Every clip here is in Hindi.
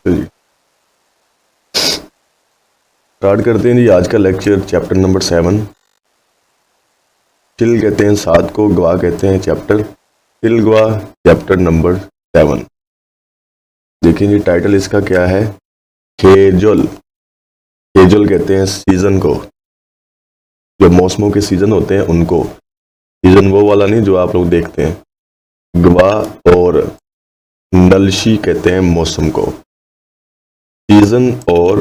तो जी स्टार्ट करते हैं जी आज का लेक्चर। चैप्टर नंबर 7 चिल कहते हैं 7 को, गवा कहते हैं चैप्टर। चिल गवा चैप्टर नंबर 7। देखिए जी टाइटल इसका क्या है, खेजुल। खेजुल कहते हैं सीजन को, जो मौसमों के सीजन होते हैं उनको। सीजन वो वाला नहीं जो आप लोग देखते हैं। गवा और नलशी कहते हैं मौसम को। सीजन और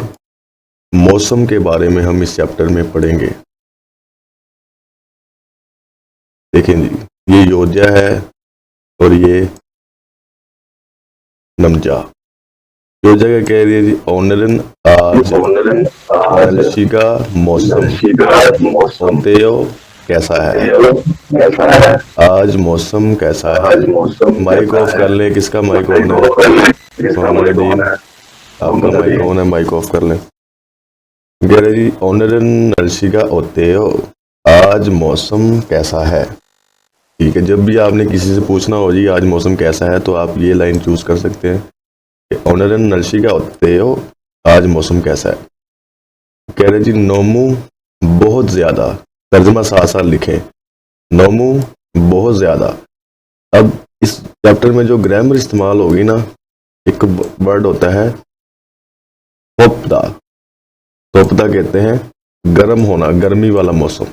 मौसम के बारे में हम इस चैप्टर में पढ़ेंगे। देखें जी, ये योज्या है और ये नमजा। योज्या का कह रही है जी ऑनरन आज नलशी का मौसम होते हो कैसा है, आज मौसम कैसा है। माइक ऑफ कर लें, किसका माइक ऑन है? मोहम्मदीन, आपका माइक ऑन है, माइक ऑफ कर लें। कह रहे जी ऑनरन नलशी का होते हो, आज मौसम कैसा है। ठीक है, जब भी आपने किसी से पूछना हो जी आज मौसम कैसा है, तो आप ये लाइन चूज कर सकते हैं कि ऑनरन नलशी का होते हो, आज मौसम कैसा है। कह रहे जी नोमू बहुत ज्यादा, तर्जमा साथ साथ लिखें, नोमू बहुत ज्यादा। अब इस चैप्टर में जो ग्रामर इस्तेमाल होगी ना, एक वर्ड होता है थोपदा। थोपदा कहते हैं गर्म होना, गर्मी वाला मौसम।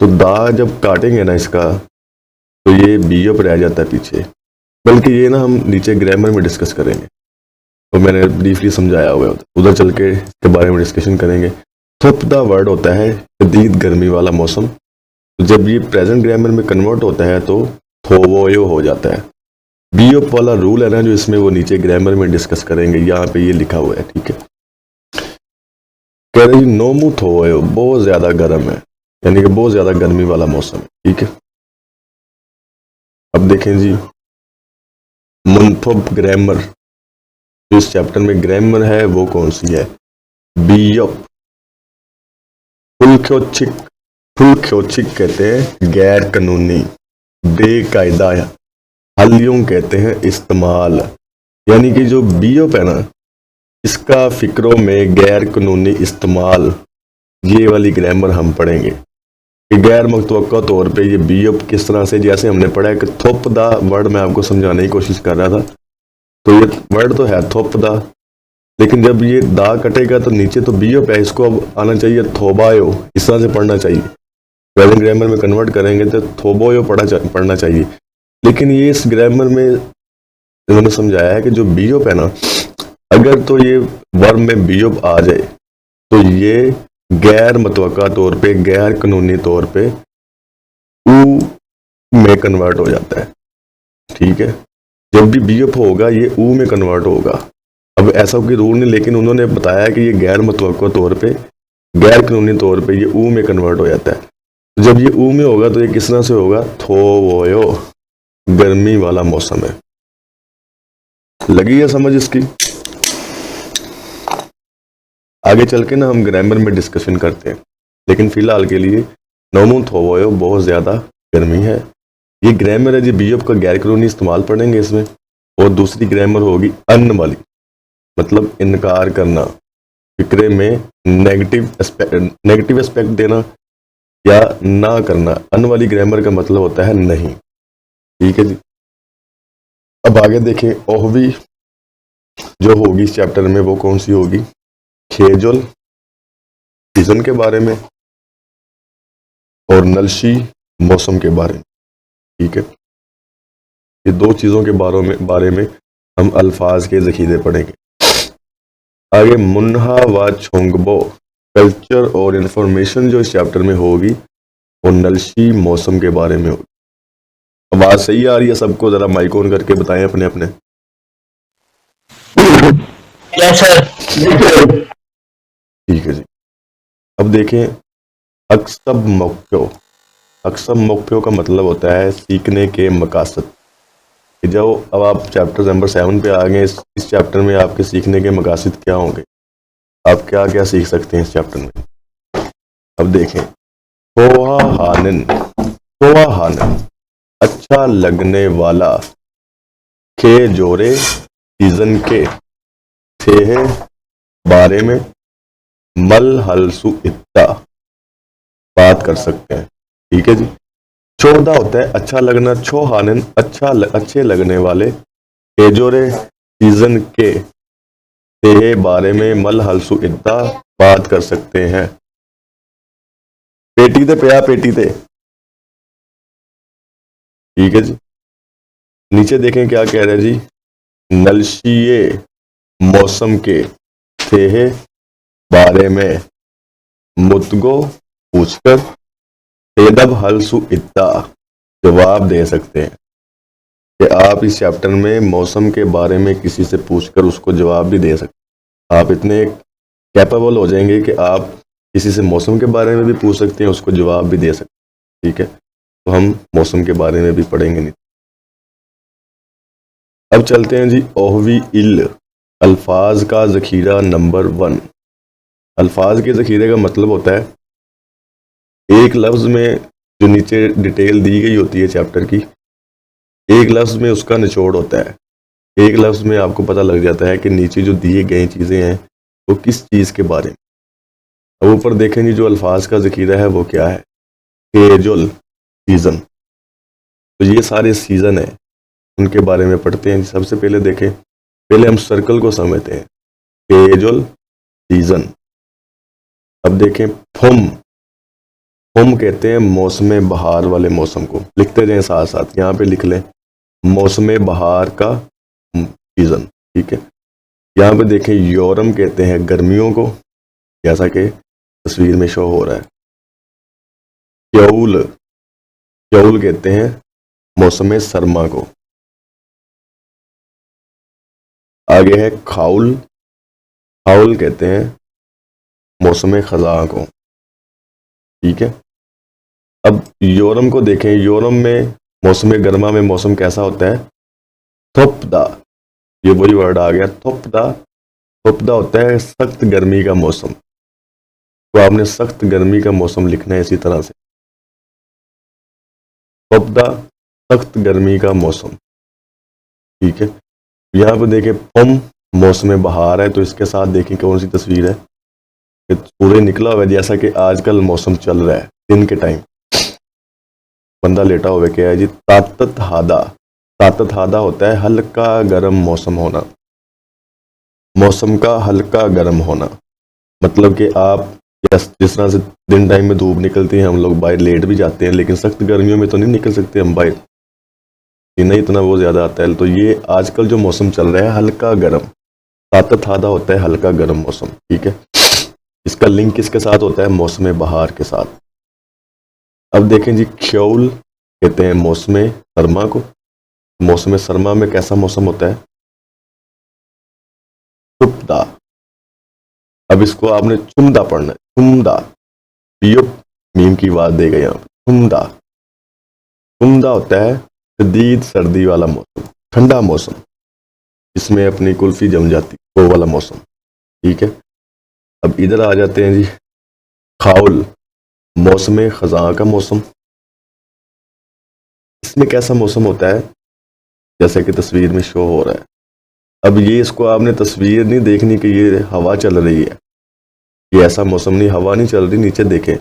तो दा जब काटेंगे ना इसका, तो ये बीयप रह जाता है पीछे। बल्कि ये ना हम नीचे ग्रामर में डिस्कस करेंगे, तो मैंने ब्रीफली समझाया हुआ है, उधर चल के इसके बारे में डिस्कशन करेंगे। थोपदा वर्ड होता है शदीद गर्मी वाला मौसम। तो जब ये प्रेजेंट ग्रामर में कन्वर्ट होता है तो थोवोयो हो जाता है। बीओप वाला रूल है ना जो इसमें, वो नीचे ग्रामर में डिस्कस करेंगे, यहाँ पे ये लिखा हुआ है। ठीक है, कह रहे जी नोमू थोवोयो, बहुत ज्यादा गर्म है, यानी कि बहुत ज्यादा गर्मी वाला मौसम है। ठीक है, अब देखें जी मुनथोब ग्रामर। इस चैप्टर में ग्रामर है वो कौन सी है? बीओप। फुलख्योचिक, फुलख्योचिक कहते हैं गैर कानूनी, बेकायदा। हलियों कहते हैं इस्तेमाल, यानी कि जो बीओप है ना, इसका फिक्रों में गैर कानूनी इस्तेमाल, ये वाली ग्रामर हम पढ़ेंगे कि गैर मुतवक्का तौर पे ये बीओप किस तरह से, जैसे हमने पढ़ा है कि थोपदा वर्ड मैं आपको समझाने की कोशिश कर रहा था। तो ये वर्ड तो है थोपदा, लेकिन जब ये दा कटेगा तो नीचे तो बीओप है, इसको अब आना चाहिए थोबायो, इस तरह से पढ़ना चाहिए। प्रेजेंट ग्रामर में कन्वर्ट करेंगे तो थोबोयो पढ़ना चाहिए। लेकिन ये इस ग्रामर में इन्होंने समझाया है कि जो बीओप है ना, अगर तो ये वर्ब में बीओप आ जाए तो ये गैर मुतवक्का तौर पे, गैर कानूनी तौर पे ऊ में कन्वर्ट हो जाता है। ठीक है, जब भी बीओप होगा ये ऊ में कन्वर्ट होगा। अब ऐसा कोई रूल नहीं, लेकिन उन्होंने बताया कि ये गैर मुतवक्का तौर पे, गैर कानूनी तौर पे ये ऊ में कन्वर्ट हो जाता है। तो जब ये ऊ में होगा तो ये किस तरह से होगा? थोवोयो, गर्मी वाला मौसम है। लगी है समझ इसकी? आगे चल के ना हम ग्रामर में डिस्कशन करते हैं, लेकिन फिलहाल के लिए नोमू थोवोयो बहुत ज्यादा गर्मी है। ये ग्रामर है जी बीओप का गैर कानूनी इस्तेमाल पढ़ेंगे इसमें। और दूसरी ग्रामर होगी अन वाली, मतलब इनकार करना, फिक्रे में नेगेटिव एस्पेक्ट देना या ना करना। अन वाली ग्रामर का मतलब होता है नहीं। ठीक है जी, अब आगे देखें ओहवी जो होगी इस चैप्टर में, वो कौन सी होगी? खेजुल सीजन के बारे में और नलशी मौसम के बारे में। ठीक है, ये दो चीजों के बारे में हम अल्फाज के जखीरे पढ़ेंगे। आगे मुन्हा व छोंगबो कल्चर और इंफॉर्मेशन जो इस चैप्टर में होगी वो नलशी मौसम के बारे में होगी। आवाज सही आ रही है सबको? जरा माइक ऑन करके बताएं अपने अपने। Yes sir. ठीक है जी, अब देखें अक्सब मौक्यो। अक्सब मौक्यो का मतलब होता है सीखने के मकासद। जब अब आप चैप्टर नंबर 7 पे आ गए, इस चैप्टर में आपके सीखने के मकासद क्या होंगे, आप क्या क्या सीख सकते हैं इस चैप्टर में। अब देखें हानन, हानन अच्छा लगने वाला, के जोरे सीजन के, थे बारे में मल हलसु इत्ता बात कर सकते हैं। ठीक है जी। चौदह होता है अच्छा लगना, छो हानन अच्छे लगने वाले, तेजोरे सीजन के ते बारे में मल हलसु इत्ता बात कर सकते हैं। पेटी ते पया पेटी ते। ठीक है जी। नीचे देखें क्या कह रहे हैं जी, नलशिये मौसम के थे बारे में मुतगो पूछकर तेदब हलसु इत्ता जवाब दे सकते हैं। कि आप इस चैप्टर में मौसम के बारे में किसी से पूछकर उसको जवाब भी दे सकते हैं। आप इतने कैपेबल हो जाएंगे कि आप किसी से मौसम के बारे में भी पूछ सकते हैं, उसको जवाब भी दे सकते हैं। ठीक है, तो हम मौसम के बारे में भी पढ़ेंगे नहीं। अब चलते हैं जी, ओहवी इल अल्फाज का ज़खीरा नंबर 1। अल्फाज के ज़खीरे का मतलब होता है एक लफ्ज़ में जो नीचे डिटेल दी गई होती है चैप्टर की, एक लफ्ज़ में उसका निचोड़ होता है। एक लफ्ज़ में आपको पता लग जाता है कि नीचे जो दिए गई चीज़ें हैं वो किस चीज़ के बारे में। अब ऊपर देखेंगे जो अल्फाज का ज़खीरा है वो क्या है, केजुल सीज़न। तो ये सारे सीज़न है, उनके बारे में पढ़ते हैं। सबसे पहले देखें, पहले हम सर्कल को समझते हैं, केजुल सीज़न। अब देखें फुम, फुम कहते हैं मौसम बहार वाले मौसम को। लिखते जाएं साथ साथ, यहाँ पे लिख लें मौसम बहार का सीज़न। ठीक है, यहाँ पे देखें योरम कहते हैं गर्मियों को, जैसा कि तस्वीर में शो हो रहा है। क्यौल, क्यौल कहते हैं मौसम सरमा को। आगे है खाउल, खाउल कहते हैं मौसम खज़ां को। ठीक है, अब योरम को देखें, योरम में मौसम गर्मा में मौसम कैसा होता है, थोपदा। ये वही वर्ड आ गया, थोपदा। थोपदा होता है सख्त गर्मी का मौसम। तो आपने सख्त गर्मी का मौसम लिखना है इसी तरह से, थोपदा सख्त गर्मी का मौसम। ठीक है, यहाँ पे देखें पम मौसम बहार है, तो इसके साथ देखें कौन सी तस्वीर है, सूर्य निकला हुआ है, जैसा कि आजकल मौसम चल रहा है दिन के टाइम। बंदा लेटा हुआ क्या है जी, तातत हादा। तातत हादा होता है हल्का गर्म मौसम होना, मौसम का हल्का गर्म होना। मतलब कि आप जिस तरह से दिन टाइम में धूप निकलती है, हम लोग बाहर लेट भी जाते हैं, लेकिन सख्त गर्मियों में तो नहीं निकल सकते हम बाहर, नहीं इतना वो ज़्यादा आता है। तो ये आजकल जो मौसम चल रहा है हल्का गर्म, तातत हादा होता है हल्का गर्म मौसम। ठीक है, इसका लिंक किसके साथ होता है, मौसम बहार के साथ। अब देखें जी, ख्यौल कहते हैं मौसम सरमा को। मौसम सरमा में कैसा मौसम होता है, चुपदा। अब इसको आपने चुमदा पढ़ना है, चुमदा। पियुप मीम की बात देगा यहाँ पे, चुमदा। चुमदा होता है शदीद सर्दी वाला मौसम, ठंडा मौसम, इसमें अपनी कुल्फी जम जाती, वो वाला मौसम। ठीक है, अब इधर आ जाते हैं जी, खाउल मौसम खज़ां का मौसम। इसमें कैसा मौसम होता है, जैसे कि तस्वीर में शो हो रहा है। अब ये इसको आपने तस्वीर नहीं देखनी कि ये हवा चल रही है, ये ऐसा मौसम नहीं, हवा नहीं चल रही। नीचे देखें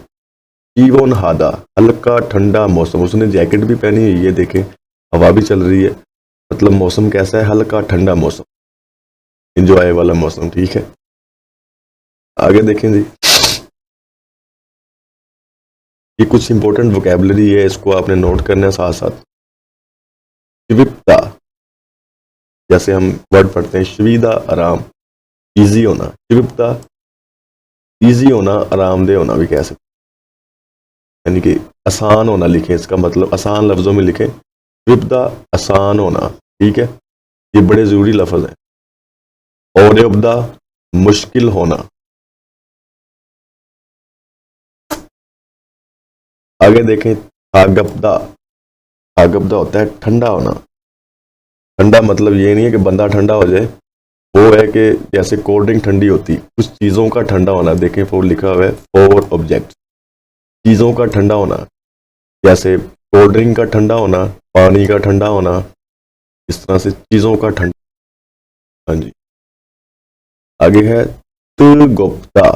ईवोन हादा, हल्का ठंडा मौसम, उसने जैकेट भी पहनी है, ये देखें हवा भी चल रही है, मतलब मौसम कैसा है, हल्का ठंडा मौसम, इंजॉय वाला मौसम। ठीक है, आगे देखें जी, ये कुछ इंपॉर्टेंट वोकैबुलरी है, इसको आपने नोट करना है साथ साथ। शिविप्ता, जैसे हम वर्ड पढ़ते हैं शवीदा आराम, इजी होना। शिविप्ता इजी होना, आरामदेह होना भी कह सकते, यानी कि आसान होना लिखें, इसका मतलब आसान लफ्ज़ों में लिखें, शिविप्ता आसान होना। ठीक है, ये बड़े ज़रूरी लफ्ज़ हैं। और उब्दा मुश्किल होना। आगे देखें थागबदा, थागबदा होता है ठंडा होना। ठंडा मतलब ये नहीं है कि बंदा ठंडा हो जाए, वो है कि जैसे कोल्ड ड्रिंक ठंडी होती, कुछ चीज़ों का ठंडा होना। देखें फोर लिखा हुआ है, फोर ऑब्जेक्ट, चीज़ों का ठंडा होना, जैसे कोल्ड ड्रिंक का ठंडा होना, पानी का ठंडा होना, इस तरह से चीज़ों का ठंडा। हाँ जी। आगे है त गुप्ता।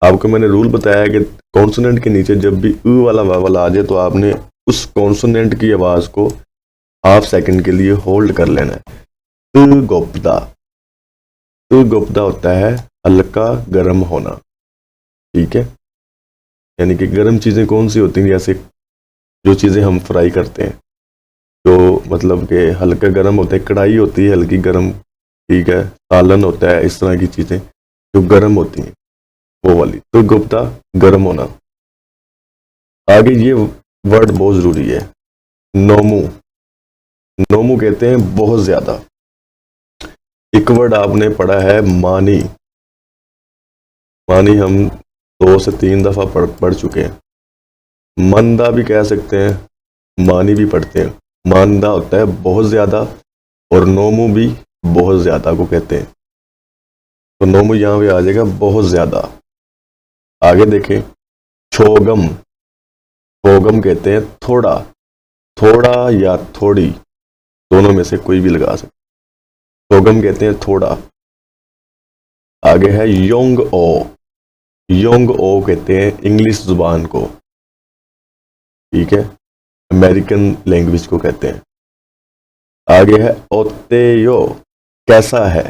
आपको मैंने रूल बताया कि कॉन्सोनेंट के नीचे जब भी उ वाला वावल आ जाए तो आपने उस कॉन्सोनेंट की आवाज को हाफ सेकंड के लिए होल्ड कर लेना है। त गुप्ता, त गुप्ता होता है हल्का गर्म होना, ठीक है। यानी कि गर्म चीजें कौन सी होती हैं, जैसे जो चीजें हम फ्राई करते हैं, जो मतलब कि हल्का गर्म होते हैं, कढ़ाई होती है हल्की गर्म, ठीक है, सालन होता है, इस तरह की चीजें जो गर्म होती हैं वो वाली। तो गुप्ता गर्म होना। आगे ये वर्ड बहुत जरूरी है, नोमू। नोमू कहते हैं बहुत ज्यादा। एक वर्ड आपने पढ़ा है मानी। मानी हम 2 से 3 दफा पढ़ चुके हैं। मंदा भी कह सकते हैं, मानी भी पढ़ते हैं। मानदा होता है बहुत ज्यादा और नोमू भी बहुत ज्यादा को कहते हैं, तो नोमू यहां पे आ जाएगा बहुत ज्यादा। आगे देखें, छोगम। छोगम कहते हैं थोड़ा, थोड़ा या थोड़ी, दोनों में से कोई भी लगा सकते। छोगम कहते हैं थोड़ा। आगे है योंग ओ। योंग ओ कहते हैं इंग्लिश जुबान को, ठीक है, अमेरिकन लैंग्वेज को कहते हैं। आगे है ओतेयो, कैसा है,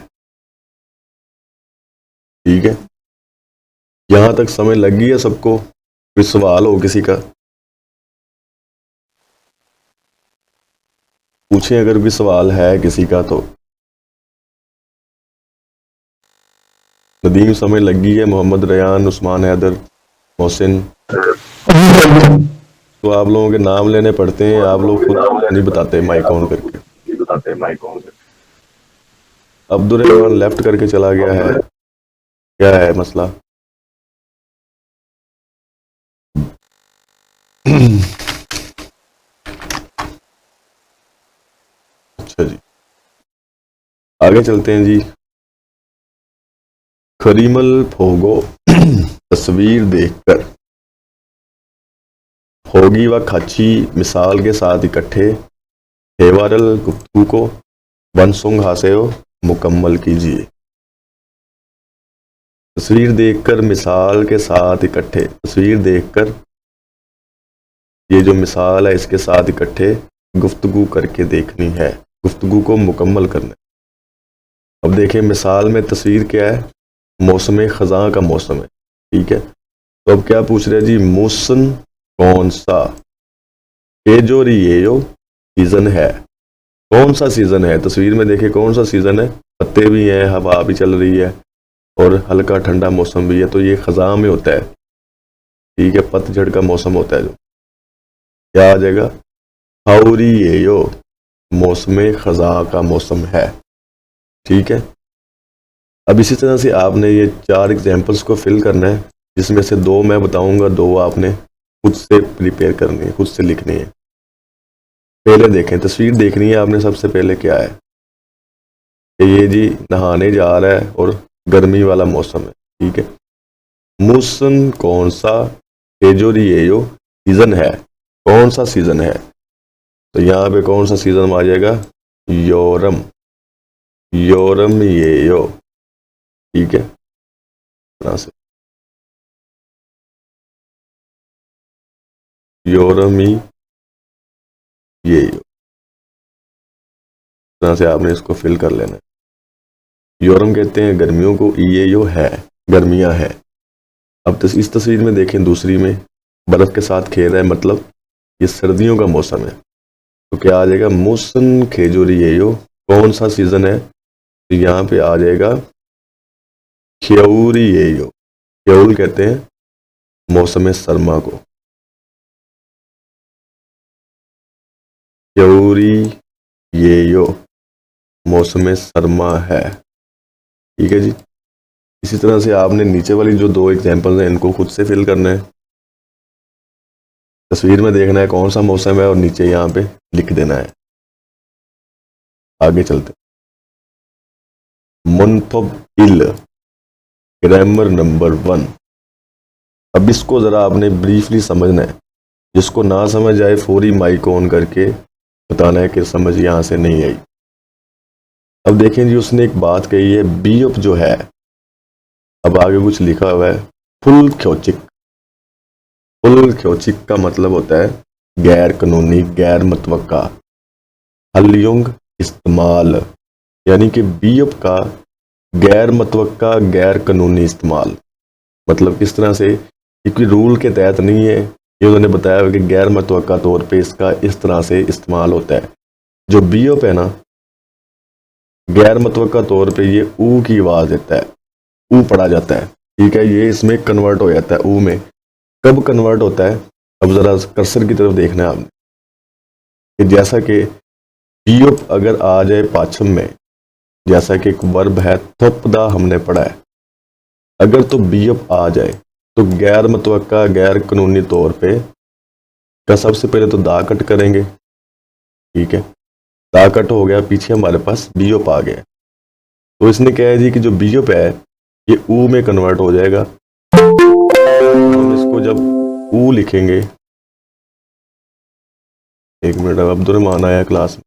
ठीक है। यहां तक समझ लग गई है सबको? कोई सवाल हो किसी का? पूछें अगर भी सवाल है किसी का तो। नदीम समझ लग गई है, मोहम्मद रयान, उस्मान हैदर, मोहसिन। तो आप लोगों के नाम लेने पड़ते हैं, आप लोग खुद नहीं बताते माइक ऑन करके। अब्दुल रहमान लेफ्ट करके चला गया है, क्या है मसला? अच्छा जी, आगे चलते हैं जी। खरीमल फोगो तस्वीर देखकर। होगी व खाची मिसाल के साथ इकट्ठे, हेवारल गुफ्तगू को वनसुंग हासेओ मुकम्मल कीजिए। तस्वीर देखकर मिसाल के साथ इकट्ठे, तस्वीर देखकर ये जो मिसाल है इसके साथ इकट्ठे गुफ्तगू करके देखनी है, गुफ्तगू को मुकम्मल करना है। अब देखें मिसाल में तस्वीर क्या है, मौसम खज़ां का मौसम है, ठीक है। तो अब क्या पूछ रहे हैं जी, मौसम कौन सा, ये जो रियो सीजन है, कौन सा सीजन है। तस्वीर में देखें कौन सा सीजन है, पत्ते भी हैं, हवा भी चल रही है और हल्का ठंडा मौसम भी है, तो ये खज़ां में होता है, ठीक है, पतझड़ का मौसम होता है। जो क्या आ जाएगा, हाउरी ये मौसम खज़ां का मौसम है, ठीक है। अब इसी तरह से आपने ये 4 एग्जाम्पल्स को फिल करना है, जिसमें से 2 मैं बताऊंगा, 2 आपने खुद से प्रिपेयर करनी है, खुद से लिखनी है। पहले देखें, तस्वीर देखनी है आपने। सबसे पहले क्या है कि ये जी नहाने जा रहा है और गर्मी वाला मौसम है, ठीक है। मौसम कौन सा, तेजोरी ये जो सीजन है, कौन सा सीजन है, तो यहाँ पे कौन सा सीजन आ जाएगा, योरम। योरम ये यो, ठीक है, तरह से योरमी ये यो, तरह से आपने इसको फिल कर लेना है। योरम कहते हैं गर्मियों को, ये यो है गर्मियां हैं। अब इस तस्वीर में देखें, दूसरी में बर्फ के साथ खेल रहा है, मतलब ये सर्दियों का मौसम है। तो क्या आ जाएगा, मौसम खेजोरी ये यो, कौन सा सीजन है, तो यहाँ पे आ जाएगा ख्यौरी ये यो। ख्यौल कहते हैं मौसम सरमा को, ख्यौरी ये यो मौसम सरमा है, ठीक है जी। इसी तरह से आपने नीचे वाली जो 2 एग्जाम्पल्स हैं इनको खुद से फिल करना है। तस्वीर में देखना है कौन सा मौसम है और नीचे यहाँ पे लिख देना है। आगे चलते, मुनफिल, ग्रामर नंबर 1। अब इसको ज़रा आपने ब्रीफली समझना है, जिसको ना समझ आए फौरी माइक ऑन करके बताना है कि समझ यहाँ से नहीं आई। अब देखें जी, उसने एक बात कही है, बीएफ जो है, अब आगे कुछ लिखा हुआ है, फुल ख्योचिक। फुल ख्योचिक का मतलब होता है गैर कानूनी, गैर मुतवक्का। हलयुंग इस्तेमाल, यानी कि बीएफ का गैर मुतवक्का, गैर कानूनी इस्तेमाल। मतलब किस तरह से, क्योंकि रूल के तहत नहीं है, ये उन्होंने बताया कि गैर मुतवक्का तौर पे इसका इस तरह से इस्तेमाल होता है। जो बीएफ है ना, गैर मुतवक्का तौर पे ये ऊ की आवाज़ देता है, ऊ पढ़ा जाता है, ठीक है। ये इसमें कन्वर्ट हो जाता है ऊ में। कब कन्वर्ट होता है, अब ज़रा कर्सर की तरफ देखना है आपने, कि जैसा कि बीएफ अगर आ जाए पाछम में, जैसा कि एक वर्ब है थोपदा, हमने पढ़ा है, अगर तो बीएफ आ जाए तो गैर मुतवक्का, गैर कानूनी तौर पे का सबसे पहले तो दा कट करेंगे, ठीक है। दा कट हो गया, पीछे हमारे पास बीएफ आ गया, तो इसने कहा है जी कि जो बीएफ है ये ऊ में कन्वर्ट हो जाएगा। हम इसको जब ऊ लिखेंगे, एक मिनट, अब अब्दुर्रहमान आया क्लास में।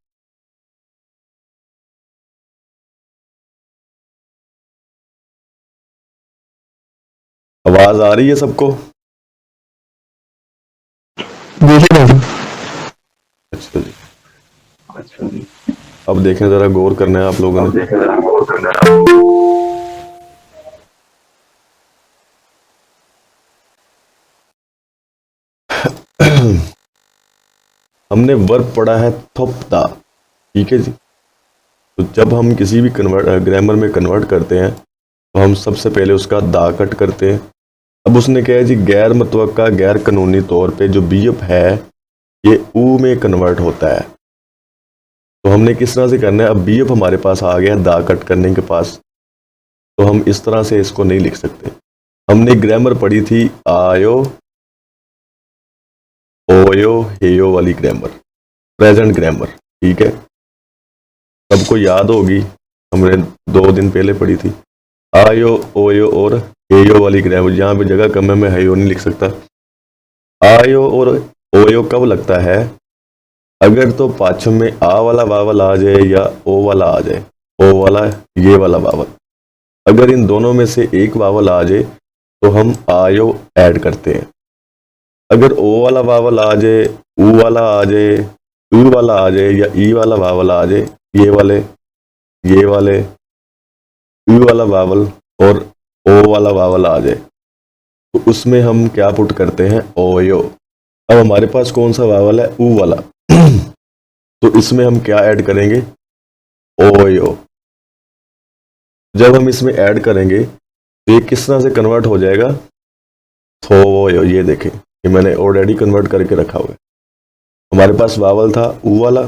आवाज आ रही है सबको? अच्छा जी, अब देखें, जरा गौर करना है आप लोगों ने। हमने वर्ब पढ़ा है थोपदा, ठीक है जी। तो जब हम किसी भी ग्रामर में कन्वर्ट करते हैं तो हम सबसे पहले उसका दा कट करते हैं। अब उसने कहा है जी गैर मुतवक्का, गैर कानूनी तौर पे जो बीएफ है ये ऊ में कन्वर्ट होता है। तो हमने किस तरह से करना है, अब बीएफ हमारे पास आ गया दा कट करने के पास, तो हम इस तरह से इसको नहीं लिख सकते। हमने ग्रामर पढ़ी थी आयो, ओयो, हेयो वाली ग्रामर, प्रेजेंट ग्रामर, ठीक है। सबको याद होगी, हमने 2 दिन पहले पढ़ी थी आयो, ओयो और हेयो वाली ग्रामर। जहाँ पे जगह कम है मैं हेयो नहीं लिख सकता। आयो और ओयो कब लगता है, अगर तो पाछम में आ वाला वावल आ जाए या ओ वाला आ जाए, ओ वाला, ये वाला वावल, अगर इन दोनों में से एक वावल आ जाए तो हम आयो ऐड करते हैं। अगर ओ वाला वावल आ जाए, ऊ वाला आ जाए, ऊ वाला आ जाए या ई वाला वावल आ जाए, ये वाले ई वाला वावल और ओ वाला वावल आ जाए, तो उसमें हम क्या पुट करते हैं, ओयो। अब हमारे पास कौन सा वावल है, ऊ वाला, तो इसमें हम क्या ऐड करेंगे, ओयो। जब हम इसमें ऐड करेंगे तो ये किस तरह से कन्वर्ट हो जाएगा, थोयो। ये देखें कि मैंने ऑलरेडी कन्वर्ट करके रखा हुआ है। हमारे पास वावल था ऊ वाला,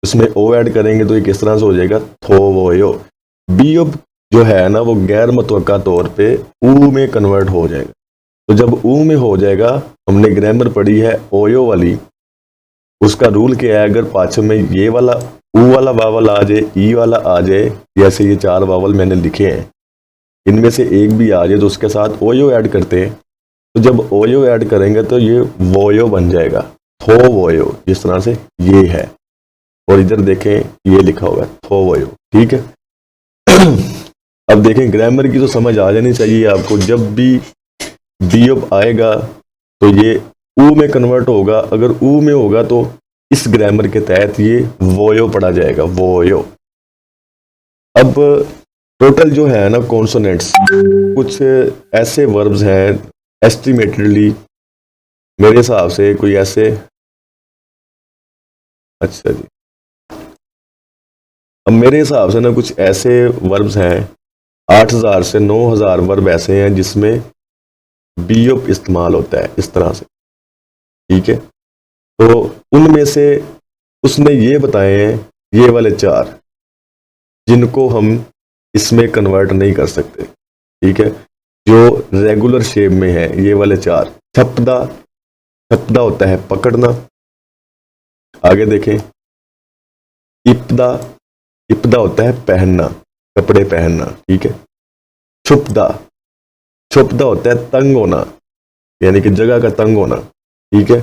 इसमें ओ ऐड करेंगे तो ये किस तरह से हो जाएगा, थोयो। बीएफ जो है ना वो गैर मुतवक्का तौर पे ऊ में कन्वर्ट हो जाएगा। तो जब ऊ में हो जाएगा, हमने ग्रामर पढ़ी है ओयो वाली, उसका रूल क्या है, अगर पाछम में ये वाला ऊ वाला वावल आ जाए, ई वाला आ जाए, जैसे ये 4 वावल मैंने लिखे हैं, इनमें से एक भी आ जाए तो उसके साथ ओयो ऐड करते हैं। तो जब ओयो ऐड करेंगे तो ये वोयो बन जाएगा, थो वोयो, जिस तरह से ये है। और इधर देखें ये लिखा हुआ है थो वोयो, ठीक है। अब देखें ग्रामर की तो समझ आ जानी चाहिए आपको। जब भी बीएफ आएगा तो ये ऊ में कन्वर्ट होगा, अगर ऊ में होगा तो इस ग्रामर के तहत ये वोयो पढ़ा जाएगा, वोयो। अब टोटल जो है ना कॉन्सोनेंट्स, कुछ ऐसे वर्ब्स हैं एस्टिमेटेडली, मेरे हिसाब से कोई ऐसे, अच्छा जी, अब मेरे हिसाब से ना कुछ ऐसे वर्ब्स हैं, 8000 से 9000 वर्ब ऐसे हैं जिसमें बीएफ इस्तेमाल होता है इस तरह से, ठीक है। तो उनमें से उसने ये बताए हैं, ये वाले 4 जिनको हम इसमें कन्वर्ट नहीं कर सकते, ठीक है, जो रेगुलर शेप में है, ये वाले 4। छपदा, छपदा होता है पकड़ना, आगे देखें। इप्दा, इप्दा होता है पहनना, कपड़े पहनना, ठीक है। छुपदा, छुपदा होता है तंग होना, यानी कि जगह का तंग होना, ठीक है।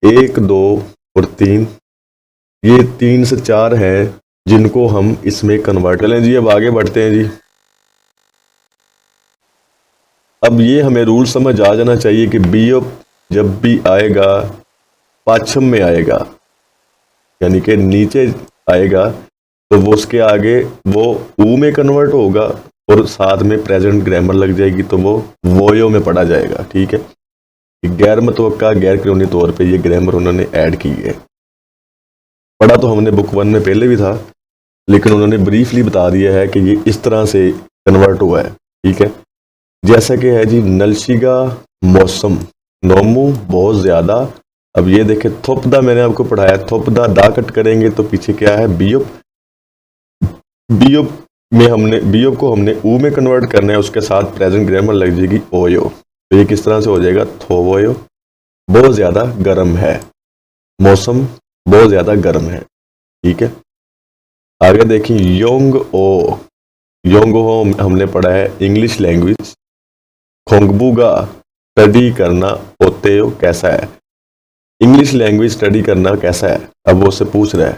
1, 2 और 3, ये 3 से 4 है जिनको हम इसमें कन्वर्ट करें जी। अब आगे बढ़ते हैं जी। अब ये हमें रूल समझ आ जाना चाहिए कि बीओप जब भी आएगा पाछम में आएगा, यानी कि नीचे आएगा, तो वो उसके आगे वो ऊ में कन्वर्ट होगा और साथ में प्रेजेंट ग्रामर लग जाएगी, तो वो वोयो में पढ़ा जाएगा। ठीक है, गैर मतवक्का गैर कानूनी तौर पे ये ग्रामर उन्होंने ऐड की है। पढ़ा तो हमने बुक 1 में पहले भी था, लेकिन उन्होंने ब्रीफली बता दिया है कि ये इस तरह से कन्वर्ट हुआ है। ठीक है, जैसा कि है जी नलशिगा मौसम, नोमू बहुत ज्यादा। अब ये देखें थोपदा मैंने आपको पढ़ाया, थोपदा दा कट करेंगे तो पीछे क्या है बीओप। बीओप में हमने बीओप को हमने ऊ में कन्वर्ट करना है, उसके साथ प्रेजेंट ग्रामर लग जाएगी ओयो, तो ये किस तरह से हो जाएगा थोवोयो। बहुत ज्यादा गर्म है, मौसम बहुत ज्यादा गर्म है। ठीक है, आगे देखिए योंग ओ। योंग ओ हमने पढ़ा है इंग्लिश लैंग्वेज। खोंगबूगा स्टडी करना होते हो कैसा है। इंग्लिश लैंग्वेज स्टडी करना कैसा है, अब वो उससे पूछ रहा है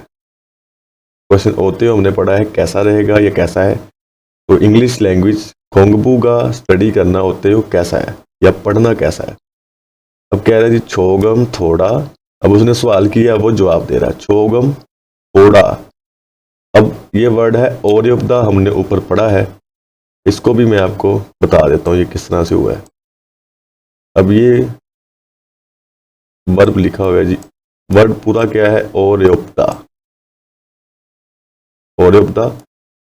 क्वेश्चन। होते हो हमने पढ़ा है कैसा रहेगा या कैसा है, तो इंग्लिश लैंग्वेज खोंगबूगा स्टडी करना होते हो कैसा है या पढ़ना कैसा है। अब कह रहा है जी छोगम थोड़ा। अब उसने सवाल किया, वो जवाब दे रहा है छोगम थोड़ा। अब ये वर्ड है ओरियोपदा, हमने ऊपर पढ़ा है, इसको भी मैं आपको बता देता हूँ ये किस तरह से हुआ है। अब ये वर्ब लिखा हुआ है जी, वर्ड पूरा क्या है ओरियोपदा। ओरियोपदा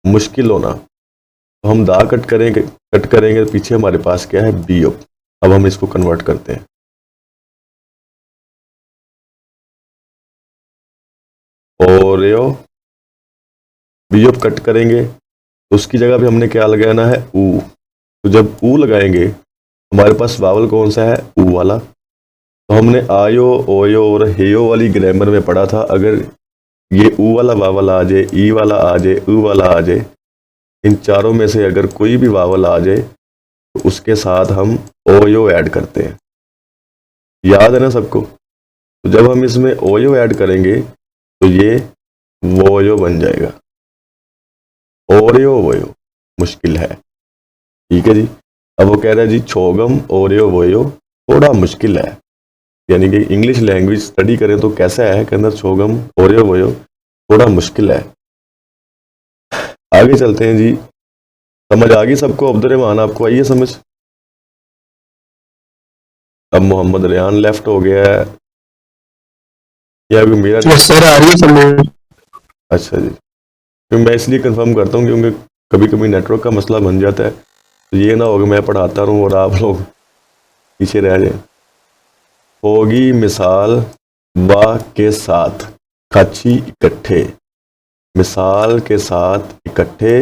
मुश्किल होना, तो हम दा कट करेंगे पीछे हमारे पास क्या है बीओप। अब हम इसको कन्वर्ट करते हैं। ओरियो बीओप कट करेंगे तो उसकी जगह पे हमने क्या लगाना है ऊ। तो जब ऊ लगाएंगे हमारे पास वावल कौन सा है ऊ वाला। तो हमने आयो ओयो और हेयो वाली ग्रामर में पढ़ा था, अगर ये ऊ वाला वावल आ जाए, ई वाला आ जाए, ऊ वाला आ जाए, इन चारों में से अगर कोई भी वावल आ जाए तो उसके साथ हम ओयो ऐड करते हैं। याद है ना सबको। तो जब हम इसमें ओयो ऐड करेंगे तो ये वोयो बन जाएगा। ओरियो वोयो मुश्किल है। ठीक है जी, अब वो कह रहा है जी छोगम ओरियो वोयो थोड़ा मुश्किल है, यानी कि इंग्लिश लैंग्वेज स्टडी करें तो कैसा है के अंदर छोगम ओरियो वोयो थोड़ा मुश्किल है। आगे चलते हैं जी। समझ आ गई सबको अब्दुल रहमान, आपको आइए समझ। अब मोहम्मद रेहान लेफ्ट हो गया है या अभी मेरा सर आ रही है समझ। अच्छा जी, क्योंकि मैं इसलिए कंफर्म करता हूँ क्योंकि कभी कभी नेटवर्क का मसला बन जाता है, तो ये ना होगा मैं पढ़ाता रहूँ और आप लोग पीछे रह जाए। होगी मिसाल वा के साथ खाची इकट्ठे, मिसाल के साथ इकट्ठे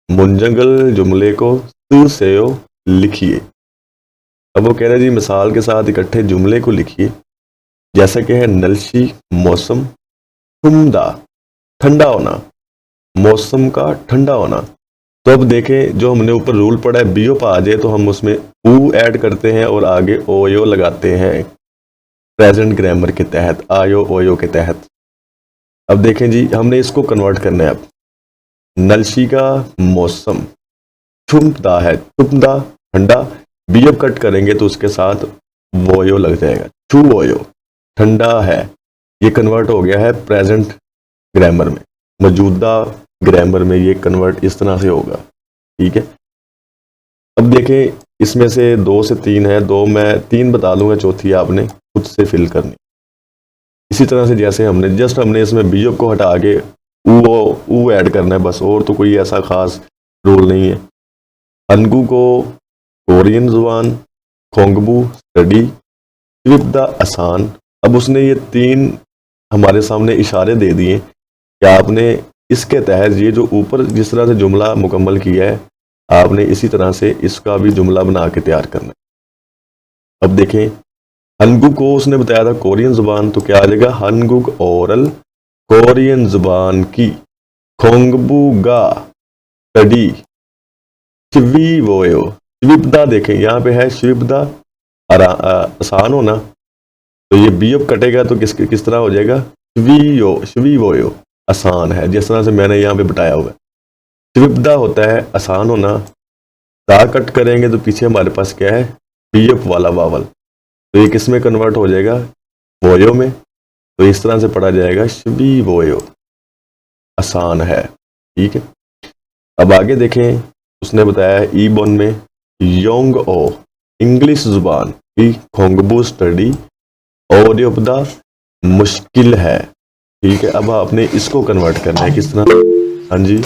मुंजंगल जुमले को सु से लिखिए। अब वो कह रहे हैं जी मिसाल के साथ इकट्ठे जुमले को लिखिए, जैसा कि है नलशी मौसम, ठुमदा ठंडा होना, मौसम का ठंडा होना। तो अब देखें जो हमने ऊपर रूल पढ़ा है बीओ पा आ जाए तो हम उसमें ऊ ऐड करते हैं और आगे ओयो लगाते हैं प्रेजेंट ग्रामर के तहत, आयो ओयो के तहत। अब देखें जी हमने इसको कन्वर्ट करना है। अब नलशी का मौसम ठुमदा है, ठुमदा ठंडा, बीओ कट करेंगे तो उसके साथ वोयो लग जाएगा, छू वोयो ठंडा है। ये कन्वर्ट हो गया है प्रेजेंट ग्रामर में, मौजूदा ग्रामर में ये कन्वर्ट इस तरह से होगा। ठीक है, अब देखें इसमें से 2 से 3 है, 2 मैं 3 बता दूंगा, चौथी आपने खुद से फिल करनी। इसी तरह से जैसे हमने इसमें बीओ को हटा के ऊ ऐड करना है बस, और तो कोई ऐसा खास रोल नहीं है। अनगू को कोरियन जुबान, खोंगबू स्टडी, विपदा आसान। अब उसने ये 3 हमारे सामने इशारे दे दिए कि आपने इसके तहत ये जो ऊपर जिस तरह से जुमला मुकम्मल किया है, आपने इसी तरह से इसका भी जुमला बना के तैयार करना है। अब देखें हनगुक को उसने बताया था कोरियन जुबान, तो क्या आ जाएगा हनगुक ओरल कोरियन जुबान की, खोंगबूगा स्टडी, शिवी वोयो शिविपदा। देखें यहाँ पे है शिविपदा आसान होना, तो ये बीओ कटेगा तो किस तरह हो जाएगा शिवी वोयो। आसान है, जिस तरह से मैंने यहाँ पे बताया हुआ है। स्विफ्दा होता है आसान होना, दा कट करेंगे तो पीछे हमारे पास क्या है, पीएफ वाला वावल, तो ये किस में कन्वर्ट हो जाएगा, वोयो में। तो इस तरह से पढ़ा जाएगा शबी वोयो, आसान है। ठीक है, अब आगे देखें, उसने बताया ई बोन में योंग ओ, इंग्लिश जुबान की खोंगबू स्टडी और उपदा मुश्किल है। ठीक है, अब आपने इसको कन्वर्ट करना है किस तरह। हाँ जी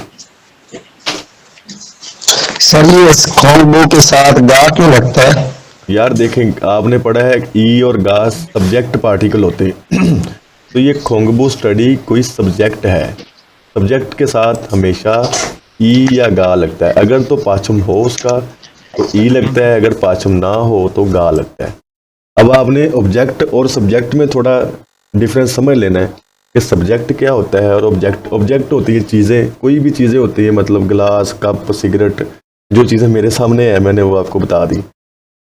सर ये खोंगबू के साथ गा क्यों लगता है? यार देखें, आपने पढ़ा है ई और गा सब्जेक्ट पार्टिकल होते हैं तो ये खोंगबू स्टडी कोई सब्जेक्ट है, सब्जेक्ट के साथ हमेशा ई या गा लगता है। अगर तो पाचम हो उसका तो ई लगता है, अगर पाचम ना हो तो गा लगता है। अब आपने ऑब्जेक्ट और सब्जेक्ट में थोड़ा डिफरेंस समझ लेना है कि सब्जेक्ट क्या होता है और ऑब्जेक्ट होती है चीज़ें, कोई भी चीज़ें होती है, मतलब गिलास, कप, सिगरेट, जो चीज़ें मेरे सामने है मैंने वो आपको बता दी।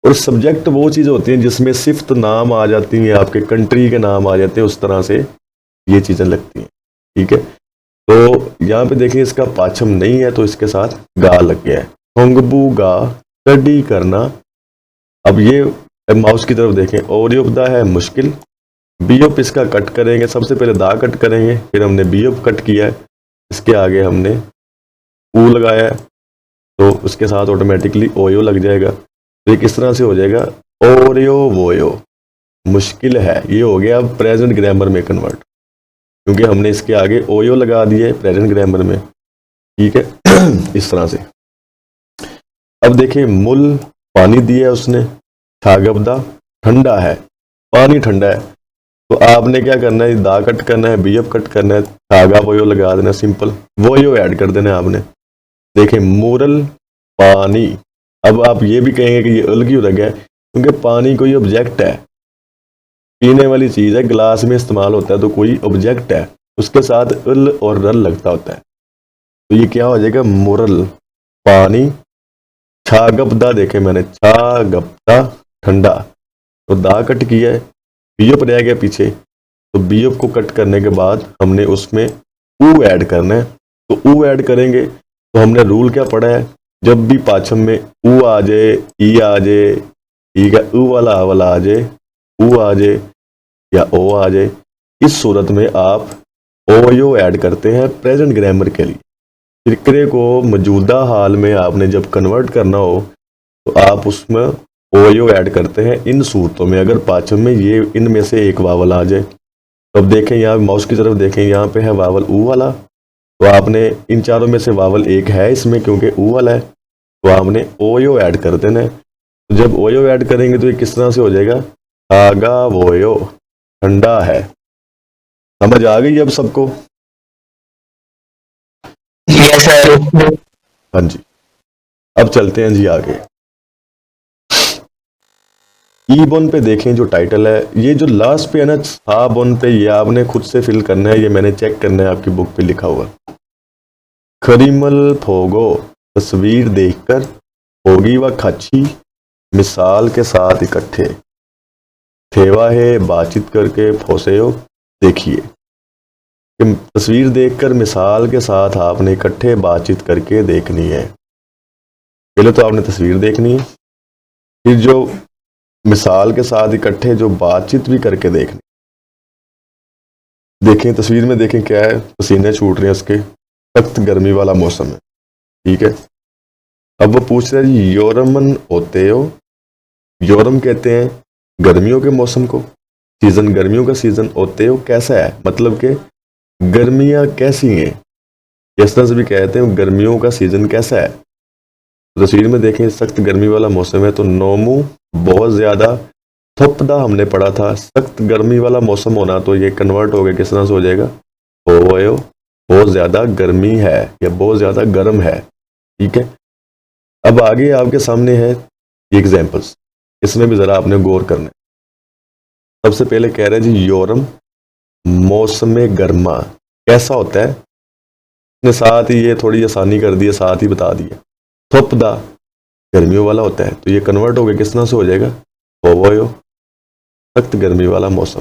और सब्जेक्ट वो चीज़ होती हैं जिसमें सिर्फ नाम आ जाती हैं, आपके कंट्री के नाम आ जाते हैं, उस तरह से ये चीज़ें लगती हैं। ठीक है, तो यहाँ पे देखिए इसका पाचम नहीं है तो इसके साथ गा लग गया है, खोंगबू गा स्टडी करना। अब ये माउस की तरफ देखें, और उपदा है मुश्किल, बीओप इसका कट करेंगे, सबसे पहले दा कट करेंगे, फिर हमने बीओप कट किया है, इसके आगे हमने ऊ लगाया है, तो उसके साथ ऑटोमेटिकली ओयो लग जाएगा। तो ये किस तरह से हो जाएगा, ओरियो वोयो, मुश्किल है। ये हो गया अब प्रेजेंट ग्रामर में कन्वर्ट, क्योंकि हमने इसके आगे ओयो लगा दिए प्रेजेंट ग्रामर में। ठीक है इस तरह से। अब देखिए मुल, पानी दिया है उसने, छागबदा ठंडा है, पानी ठंडा है, तो आपने क्या करना है, दा कट करना है, बीएफ कट करना है, छागा वोयो लगा देना, सिंपल वोयो ऐड कर देना है आपने। देखिए मूरल पानी, अब आप ये भी कहेंगे कि ये अल क्यों लगा है, क्योंकि पानी कोई ऑब्जेक्ट है, पीने वाली चीज़ है, गिलास में इस्तेमाल होता है, तो कोई ऑब्जेक्ट है, उसके साथ अल और रल लगता होता है, तो ये क्या हो जाएगा, मुरल पानी। छागपदा देखे मैंने, छागपदा ठंडा, तो दा कट किया है, बीएफ रह गया पीछे, तो बीएफ को कट करने के बाद हमने उसमें ऊ ऐड करना है, तो ऊ ऐड करेंगे। तो हमने रूल क्या पढ़ा है, जब भी पाचम में ऊ आ जाए, ई आ जाए, ठीक है, ऊ वाला आ जाए, ऊ आ जाए या ओ आ जाए, इस सूरत में आप ओयो ऐड करते हैं प्रेजेंट ग्रामर के लिए। फिक्रे को मौजूदा हाल में आपने जब कन्वर्ट करना हो तो आप उसमें ओयो ऐड करते हैं इन सूरतों में, अगर पाचम में ये इनमें से एक वावल आ जाए। तो अब देखें यहाँ माउस की तरफ देखें, यहाँ पे है वावल ऊ वाला, तो आपने इन चारों में से वावल एक है इसमें, क्योंकि ऊ वाला है, तो आपने ओयो ऐड कर देना है। तो जब ओयो ऐड करेंगे तो ये किस तरह से हो जाएगा, आगा वोयो ठंडा है। समझ आ गई अब सबको? Yes sir. हाँ जी, अब चलते हैं जी आगे। ई बोन पे देखें जो टाइटल है, ये जो लास्ट पे है ना हा बोन पे, ये आपने खुद से फिल करना है, ये मैंने चेक करना है आपकी बुक पे लिखा हुआ। खरीमल फोगो, तस्वीर देखकर, होगी व खाची, मिसाल के साथ इकट्ठे, थेवा है बातचीत करके, फोसेओ देखिए। कि तस्वीर देखकर मिसाल के साथ आपने इकट्ठे बातचीत करके देखनी है। पहले तो आपने तस्वीर देखनी है, फिर जो मिसाल के साथ इकट्ठे जो बातचीत भी करके देखनी। देखें तस्वीर में, देखें क्या है, पसीने छूट रहे हैं उसके, सख्त गर्मी वाला मौसम है। ठीक है, अब वो पूछ रहे हैं जी योरमन होते हो, योरम कहते हैं गर्मियों के मौसम को, सीजन गर्मियों का सीजन, होते हो कैसा है, मतलब कि गर्मियां कैसी हैं, इस तरह से भी कहते हैं गर्मियों का सीजन कैसा है। तस्वीर में देखें सख्त गर्मी वाला मौसम है, तो नोमू बहुत ज़्यादा, थपदा हमने पढ़ा था सख्त गर्मी वाला मौसम होना, तो ये कन्वर्ट हो गया किस तरह से हो जाएगा, ओयो बहुत ज़्यादा गर्मी है या बहुत ज़्यादा गर्म है। ठीक है, अब आगे आपके सामने है एग्जाम्पल्स, इसमें भी ज़रा आपने गौर करना है। सबसे पहले कह रहे हैं जी योरम मौसम गर्मा कैसा होता है, ने साथ ही ये थोड़ी आसानी कर दी है, साथ ही बता दिया। थपदा गर्मियों वाला होता है, तो ये कन्वर्ट हो गया किस तरह से हो जाएगा, ओवोयो सख्त गर्मी वाला मौसम।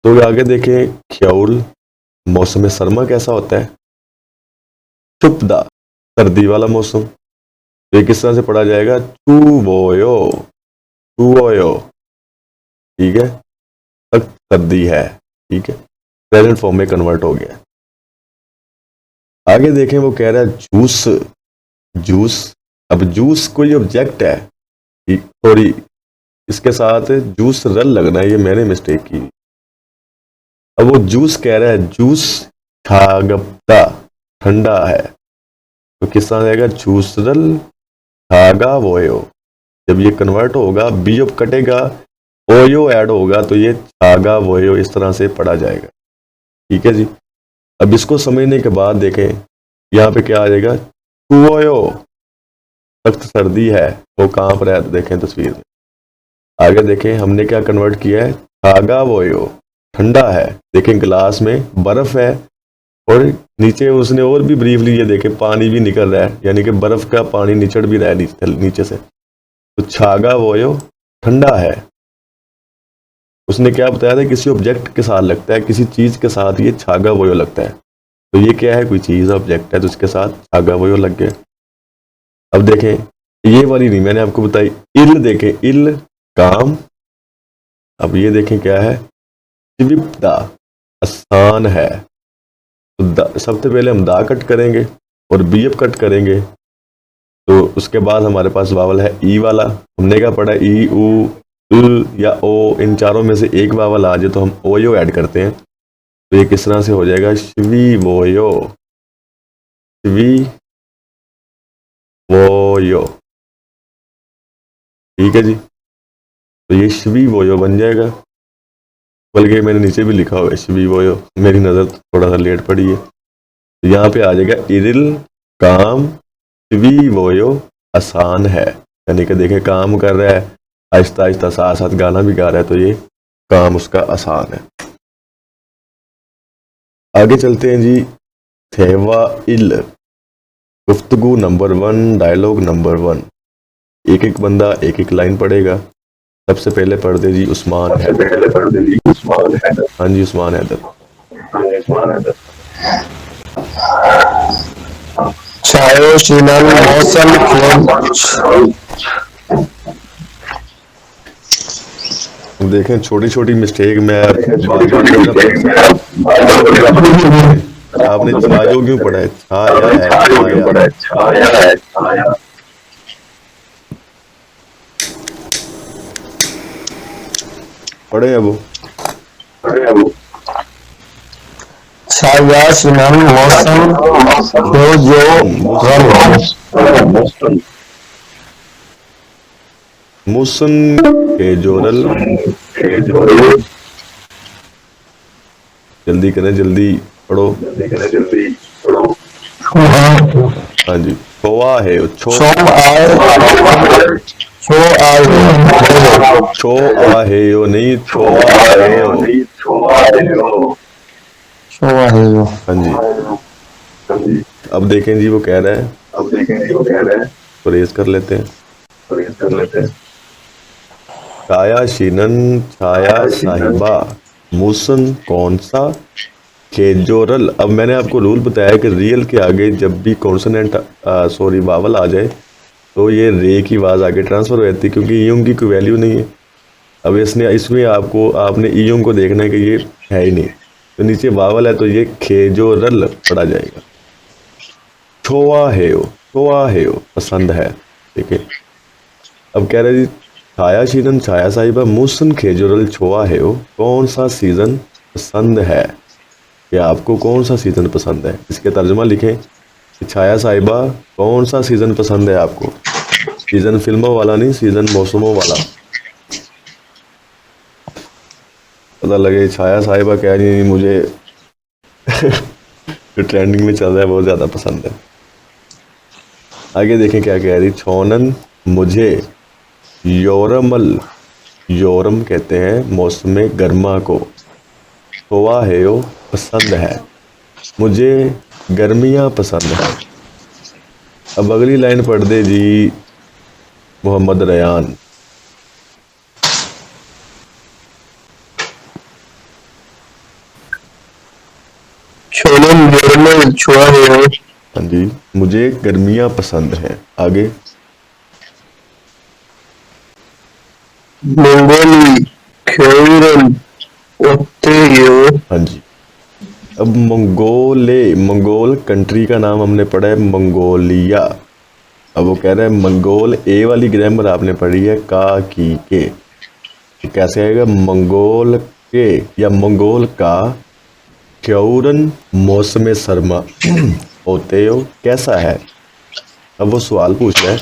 तो आगे देखें ख्याउल मौसम सरमा कैसा होता है? चुपदा, सर्दी वाला मौसम। तो ये किस तरह से पढ़ा जाएगा? चुवोयो, चुवोयो, ठीक है, सख्त सर्दी है, ठीक है, प्रेजेंट फॉर्म में कन्वर्ट हो गया। आगे देखें, वो कह रहा है जूस, जूस। अब जूस कोई ऑब्जेक्ट है, सॉरी, इसके साथ जूस रल लगना है, ये मैंने मिस्टेक की। अब वो जूस कह रहा है जूस छागप्ता, ठंडा है, तो किस तरह जाएगा? जूस रल छागा वोयो। जब ये कन्वर्ट होगा, बी अब कटेगा, ओयो ऐड होगा, तो ये छागा वोयो इस तरह से पढ़ा जाएगा, ठीक है जी। अब इसको समझने के बाद देखें, यहाँ पे क्या आ जाएगा? चुओयो, सख्त सर्दी है, वो कांप रहा है, तो देखें तस्वीर में। आगे देखें, हमने क्या कन्वर्ट किया है? छागा वोयो, ठंडा है। देखें गिलास में बर्फ है, और नीचे उसने और भी ब्रीफली ये देखें पानी भी निकल रहा है, यानी कि बर्फ का पानी निचड़ भी रहा है नीचे से। तो छागा वोयो ठंडा है। उसने क्या बताया था? किसी ऑब्जेक्ट के साथ लगता है, किसी चीज के साथ ये छागा वोयो लगता है। तो ये क्या है? कोई चीज ऑब्जेक्ट है, तो उसके साथ छागा वोयो लग गया। अब देखें, ये वाली नहीं मैंने आपको बताई, इल देखें, इल काम। अब ये देखें क्या है? विपदा, आसान है। तो सबसे पहले हम दा कट करेंगे और बीएफ कट करेंगे, तो उसके बाद हमारे पास वावल है ई वाला। हमने क्या पढ़ा? ई, ऊ, उल या ओ, इन चारों में से एक वावल आ जाए तो हम ओयो ऐड करते हैं। तो ये किस तरह से हो जाएगा? श्वी वोयो, श्वी वोयो, ठीक है जी। तो ये श्वी वोयो बन जाएगा, बल्कि मैंने नीचे भी लिखा हुआ है श्वी वोयो, मेरी नज़र थोड़ा सा लेट पड़ी है। तो यहाँ पे आ जाएगा इरिल काम, श्वी वोयो आसान है, यानी कि देखें काम कर रहा है, आहिस्ता आहिस्ता साथ साथ गाना भी गा रहा है, तो ये काम उसका आसान है। आगे चलते हैं जी। थेवा इल, गुफ्तगू नंबर 1, डायलॉग नंबर 1। एक एक बंदा एक एक लाइन पढ़ेगा। सबसे पहले पढ़ दे जी उस्मान हैदर। हाँ जी, उस्मान हैदर। छायो शीनल मौसम खेल। देखें छोटी छोटी मिस्टेक में आपने छायो क्यों पढ़ा है? छाया है, छाया। पढ़े अब छाया शीनल मौसम जो मुसन के जोरल, जल्दी करें, जल्दी पढ़ो। हाँ जी, छोआ है, छो आ है यो नहीं, छोआ है यो। हाँ जी। अब देखें जी, वो कह रहा है, तो रेस कर लेते हैं। छाया शीनन, छाया साहिबा, मुसन कौन सा, खेजोरल। अब मैंने आपको रूल बताया कि रियल के आगे जब भी कॉन्सोनेंट वावल आ जाए तो ये रे की आवाज़ आगे ट्रांसफ़र हो जाती है, क्योंकि ईयों की कोई वैल्यू नहीं है। अब इसमें आपने ईयों को देखना है कि ये है ही नहीं, तो नीचे वावल है, तो ये खेजोरल पढ़ा जाएगा। छोआ है यो पसंद है, ठीक है। अब कह रहे जी, छाया शीनन छाया साहिबा मुसन खेजोरल छोआ है, कौन सा सीज़न पसंद है, या आपको कौन सा सीज़न पसंद है? इसके तर्जुमा लिखें कि छाया साहिबा कौन सा सीज़न पसंद है आपको? सीज़न फिल्मों वाला नहीं, सीज़न मौसमों वाला। पता लगे छाया साहिबा कह रही है मुझे जो ट्रेंडिंग में चल रहा है बहुत ज़्यादा पसंद है। आगे देखें क्या कह रही, छोनन मुझे योरमल, योरम कहते हैं मौसम गर्मा को, छोआ है यो पसंद है, मुझे गर्मियाँ पसंद है। अब अगली लाइन पढ़ दे जी मोहम्मद रयान। 좋아해요. हाँ जी, मुझे गर्मियाँ पसंद हैं। आगे। 몽골이 겨울은 어때요? हाँ जी, अब मंगोल कंट्री का नाम हमने पढ़ा है मंगोलिया। अब वो कह रहा है मंगोल, ए वाली ग्रामर आपने पढ़ी है का की के, तो कैसे आएगा मंगोल के या मंगोल का क्योरन मौसम सरमा होते हो कैसा है। अब वो सवाल पूछ रहा है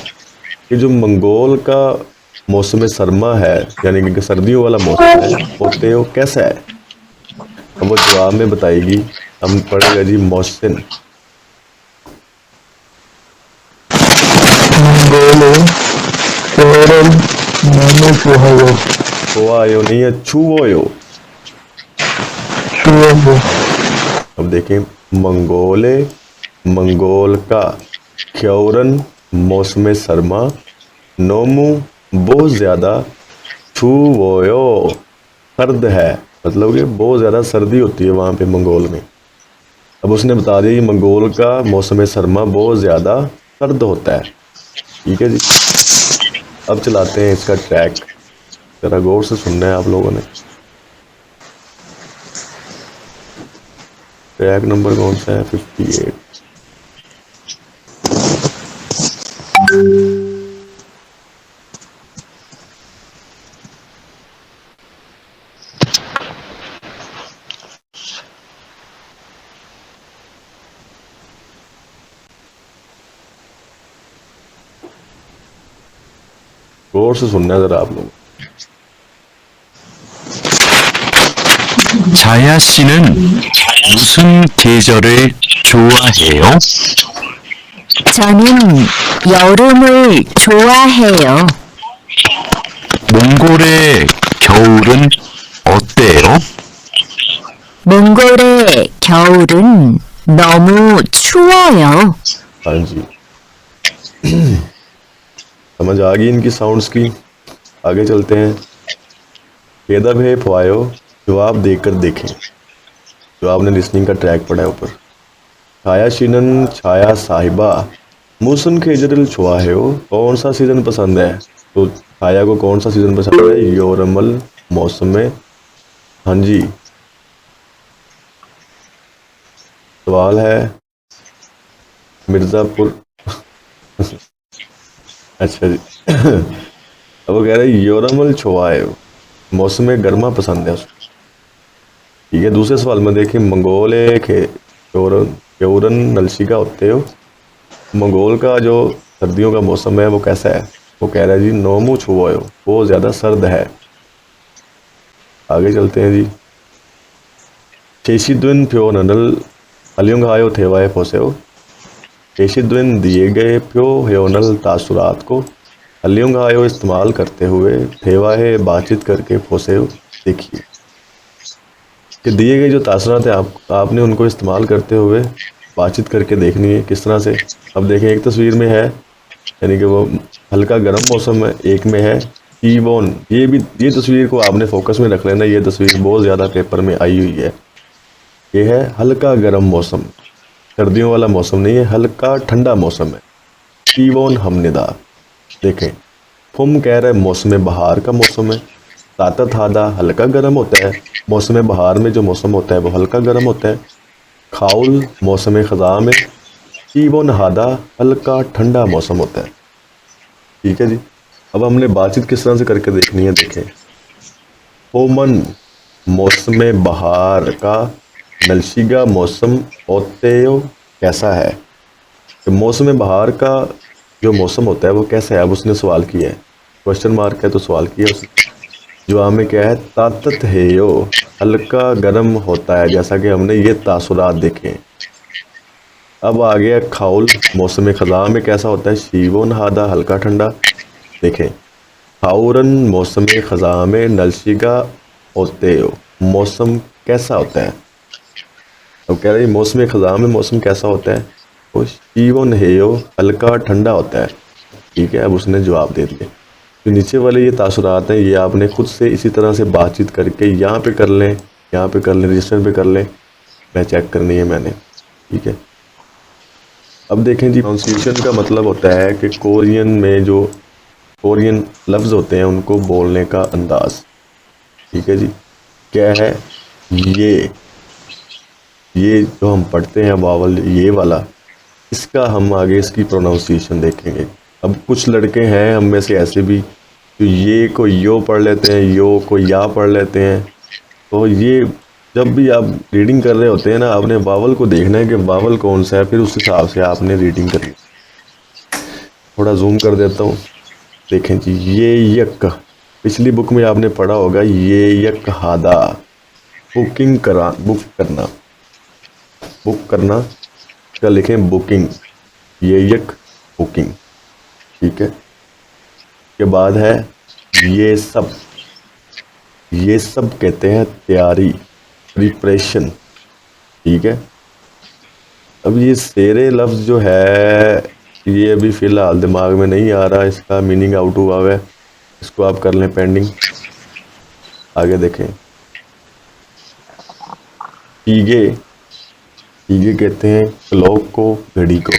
कि जो मंगोल का मौसम सरमा है यानी कि सर्दियों वाला मौसम है होते हो कैसा है। अब वो जवाब में बताएगी, हम पढ़ेगा जी मौसम। 몽골은 겨울은 너무 좋아요. खोआयो नहीं है छुओयो। 추워요. अब देखें मंगोल का क्योरन मौसम सरमा नोमू बहुत ज़्यादा छुओयो सर्द है, मतलब कि बहुत ज़्यादा सर्दी होती है वहाँ पे मंगोल में। अब उसने बता दिया कि मंगोल का मौसम सरमा बहुत ज़्यादा सर्द होता है। ठीक है जी, अब चलाते हैं इसका ट्रैक, ज़रा गौर से सुनना है आप लोगों ने। ट्रैक नंबर कौन सा है 58। गौर से सुनना है जरा आप लोग। 자야 씨는 무슨 계절을 좋아해요? 저는 여름을 좋아해요. 몽골의 겨울은 어때요? 몽골의 겨울은 너무 추워요. हाँ जी, समझ आ गई इनकी साउंड्स की। आगे चलते हैं। केदब है फवायो, जवाब देकर देखें। जो आपने लिसनिंग का ट्रैक पढ़ा है ऊपर। छाया शिनन छाया साहिबा मूसन खेजरल छुआ है हो, कौन सा सीज़न पसंद है। तो छाया को कौन सा सीज़न पसंद है, योरमल मौसम में। हाँ जी, सवाल है मिर्ज़ापुर अच्छा जी अब वो कह रहे हैं योरमल छुआए मौसम गर्मा पसंद है उसको। ठीक है, दूसरे सवाल में देखिए मंगोल क्योरन नलशिका होते हो, मंगोल का जो सर्दियों का मौसम है वो कैसा है। वो कह रहा है जी नोमू छुओ, वो ज़्यादा सर्द है। आगे चलते हैं जी। शेशिद्विन प्यो नडल अलियोंग आयो थेवाए फोसेओ। शेशिद्विन दिए गए प्यो हेोनल तासुरात को अलियोंग आयो इस्तेमाल करते हुए थेवाए बातचीत करके फोसेओ देखिए कि दिए गए जो तासुरात हैं आपने उनको इस्तेमाल करते हुए बातचीत करके देखनी है किस तरह से। अब देखें एक तस्वीर में है यानी कि वो हल्का गर्म मौसम है, एक में है ईवोन। ये तस्वीर को आपने फोकस में रख लेना, ये तस्वीर बहुत ज़्यादा पेपर में आई हुई है। ये है हल्का गर्म मौसम, सर्दियों वाला मौसम नहीं है, हल्का ठंडा मौसम है। ईवोन हमनिदा देखें। फुम कह रहा है मौसम बहार का मौसम है। तातत हादा हल्का गर्म होता है, मौसम बहार में जो मौसम होता है वो हल्का गर्म होता है। खाउल मौसम ख़ज़ा में, ईवोन हादा हल्का ठंडा मौसम होता है। ठीक है जी, अब हमने बातचीत किस तरह से करके देखनी है। देखें ओमन मौसम बहार का नलशिगा मौसम ओतेयो कैसा है। तो मौसम बहार का जो मौसम होता है वो कैसा है। अब उसने सवाल किया है, क्वेश्चन मार्क है तो सवाल किया उसने। जवाब में क्या है, तातत है यो हल्का गर्म होता है, जैसा कि हमने ये तासुरात देखे। अब आ गया खाउल मौसम ख़ज़ा में कैसा होता है, शीवोन हादा हल्का ठंडा। देखें खाउरन मौसम ख़ज़ा में नलशिगा होते हो मौसम कैसा होता है। अब कह रहे हैं मौसम ख़ज़ा में मौसम कैसा होता है, वो शीवोन है यो हल्का ठंडा होता है। ठीक है, अब उसने जवाब दे दिया। तो नीचे वाले ये तासुरात हैं, ये आपने खुद से इसी तरह से बातचीत करके यहाँ पे कर लें, यहाँ पे कर लें, रजिस्टर पे कर लें। मैं चेक करनी है मैंने। ठीक है, अब देखें जी, प्रोनाउंसिएशन का मतलब होता है कि कोरियन में जो कोरियन लफ्ज़ होते हैं उनको बोलने का अंदाज। ठीक है जी, क्या है ये जो हम पढ़ते हैं वावल ये वाला, इसका हम आगे इसकी प्रोनाउंसिएशन देखेंगे। अब कुछ लड़के हैं हम में से ऐसे भी तो ये को यो पढ़ लेते हैं, यो को या पढ़ लेते हैं। तो ये जब भी आप रीडिंग कर रहे होते हैं ना, आपने वावल को देखना है कि वावल कौन सा है, फिर उस हिसाब से आपने रीडिंग करनी। थोड़ा जूम कर देता हूँ, देखें जी, ये यक, पिछली बुक में आपने पढ़ा होगा ये यक हादा, बुक करना का लिखें बुकिंग, ये यक बुकिंग। ठीक है, के बाद है ये सब कहते हैं तैयारी, प्रिपरेशन। ठीक है, अब ये सेरे लफ्ज़ जो है ये अभी फ़िलहाल दिमाग में नहीं आ रहा, इसका मीनिंग आउट हुआ हुआ है, इसको आप कर लें पेंडिंग। आगे देखें, टीगे कहते हैं क्लॉक को, घड़ी को।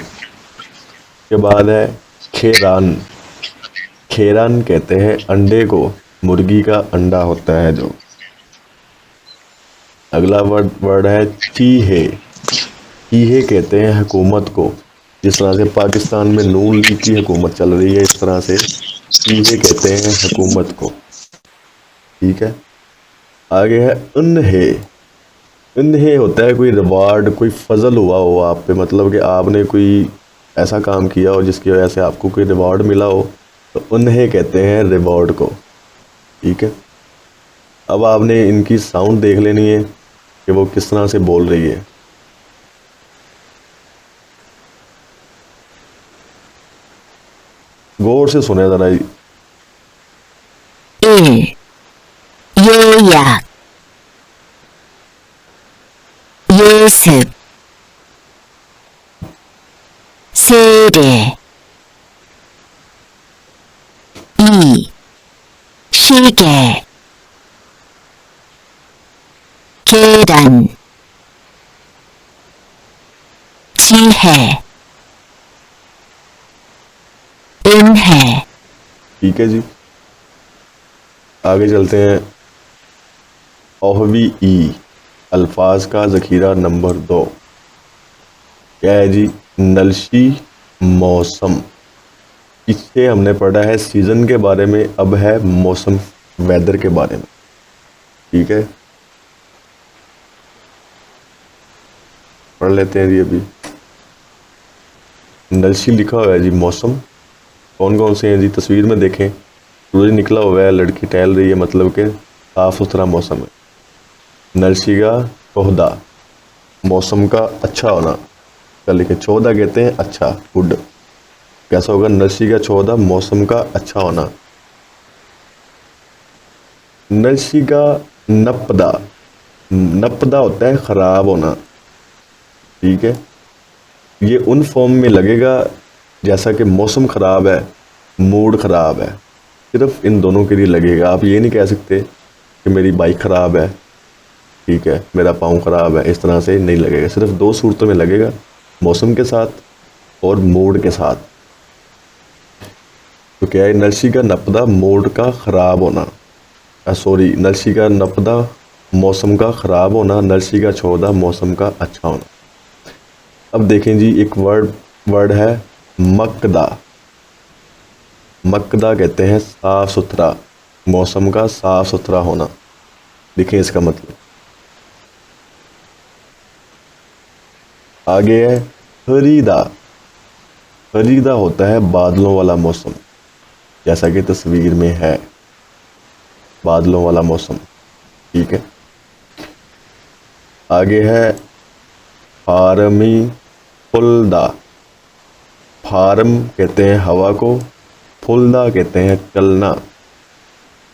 के बाद है खेरान कहते हैं अंडे को, मुर्गी का अंडा होता है जो। अगला वर्ड है चीहे कहते हैं हुकूमत को, जिस तरह से पाकिस्तान में नून लीग की हुकूमत चल रही है, इस तरह से चीहे कहते हैं हुकूमत को। ठीक है, आगे है उन्हे होता है कोई रिवार्ड, कोई फजल हुआ हो आप पे, मतलब कि आपने कोई ऐसा काम किया हो जिसकी वजह से आपको कोई रिवार्ड मिला हो, तो उन्हें कहते हैं रिवॉर्ड को। ठीक है, अब आपने इनकी साउंड देख लेनी है कि वो किस तरह से बोल रही है। गौर से सुने जरा। 요약, 예습, 세례, 시계, 계란, 지혜, 은혜। ठीक है जी, आगे चलते हैं। ओहवी ई, अल्फाज का ज़ख़ीरा नंबर 2 क्या है जी? नलशी मौसम। इससे हमने पढ़ा है सीज़न के बारे में, अब है मौसम, वेदर के बारे में। ठीक है, पढ़ लेते हैं जी। अभी नलशी लिखा हुआ है जी, मौसम कौन कौन से हैं जी? तस्वीर में देखें, सूरज निकला हुआ है, लड़की टहल रही है, मतलब कि साफ़ सुथरा मौसम है। नलशी का चौहदा, मौसम का अच्छा होना। क्या लिखे? चौहदा कहते हैं अच्छा, गुड। कैसा होगा? नलशी का चौहदा, मौसम का अच्छा होना। नलशी का नपदा, नपदा होता है ख़राब होना। ठीक है, ये उन फॉर्म में लगेगा जैसा कि मौसम ख़राब है, मूड ख़राब है, सिर्फ इन दोनों के लिए लगेगा। आप ये नहीं कह सकते कि मेरी बाइक ख़राब है, ठीक है, मेरा पाँव ख़राब है, इस तरह से नहीं लगेगा। सिर्फ दो सूरतों में लगेगा, मौसम के साथ और मूड के साथ। तो क्या है? नलशी का नपदा, मूड का ख़राब होना, नलशी का नपदा, मौसम का ख़राब होना। नलशी का चौहदा, मौसम का अच्छा होना। अब देखें जी, एक वर्ड है मकदा। मकदा कहते हैं साफ़ सुथरा, मौसम का साफ़ सुथरा होना। देखें इसका मतलब। आगे है हरीदा। हरीदा होता है बादलों वाला मौसम, जैसा कि तस्वीर में है, बादलों वाला मौसम। ठीक है, आगे है फारमी फुलदा। फारम कहते हैं हवा को, फुलदा कहते हैं चलना।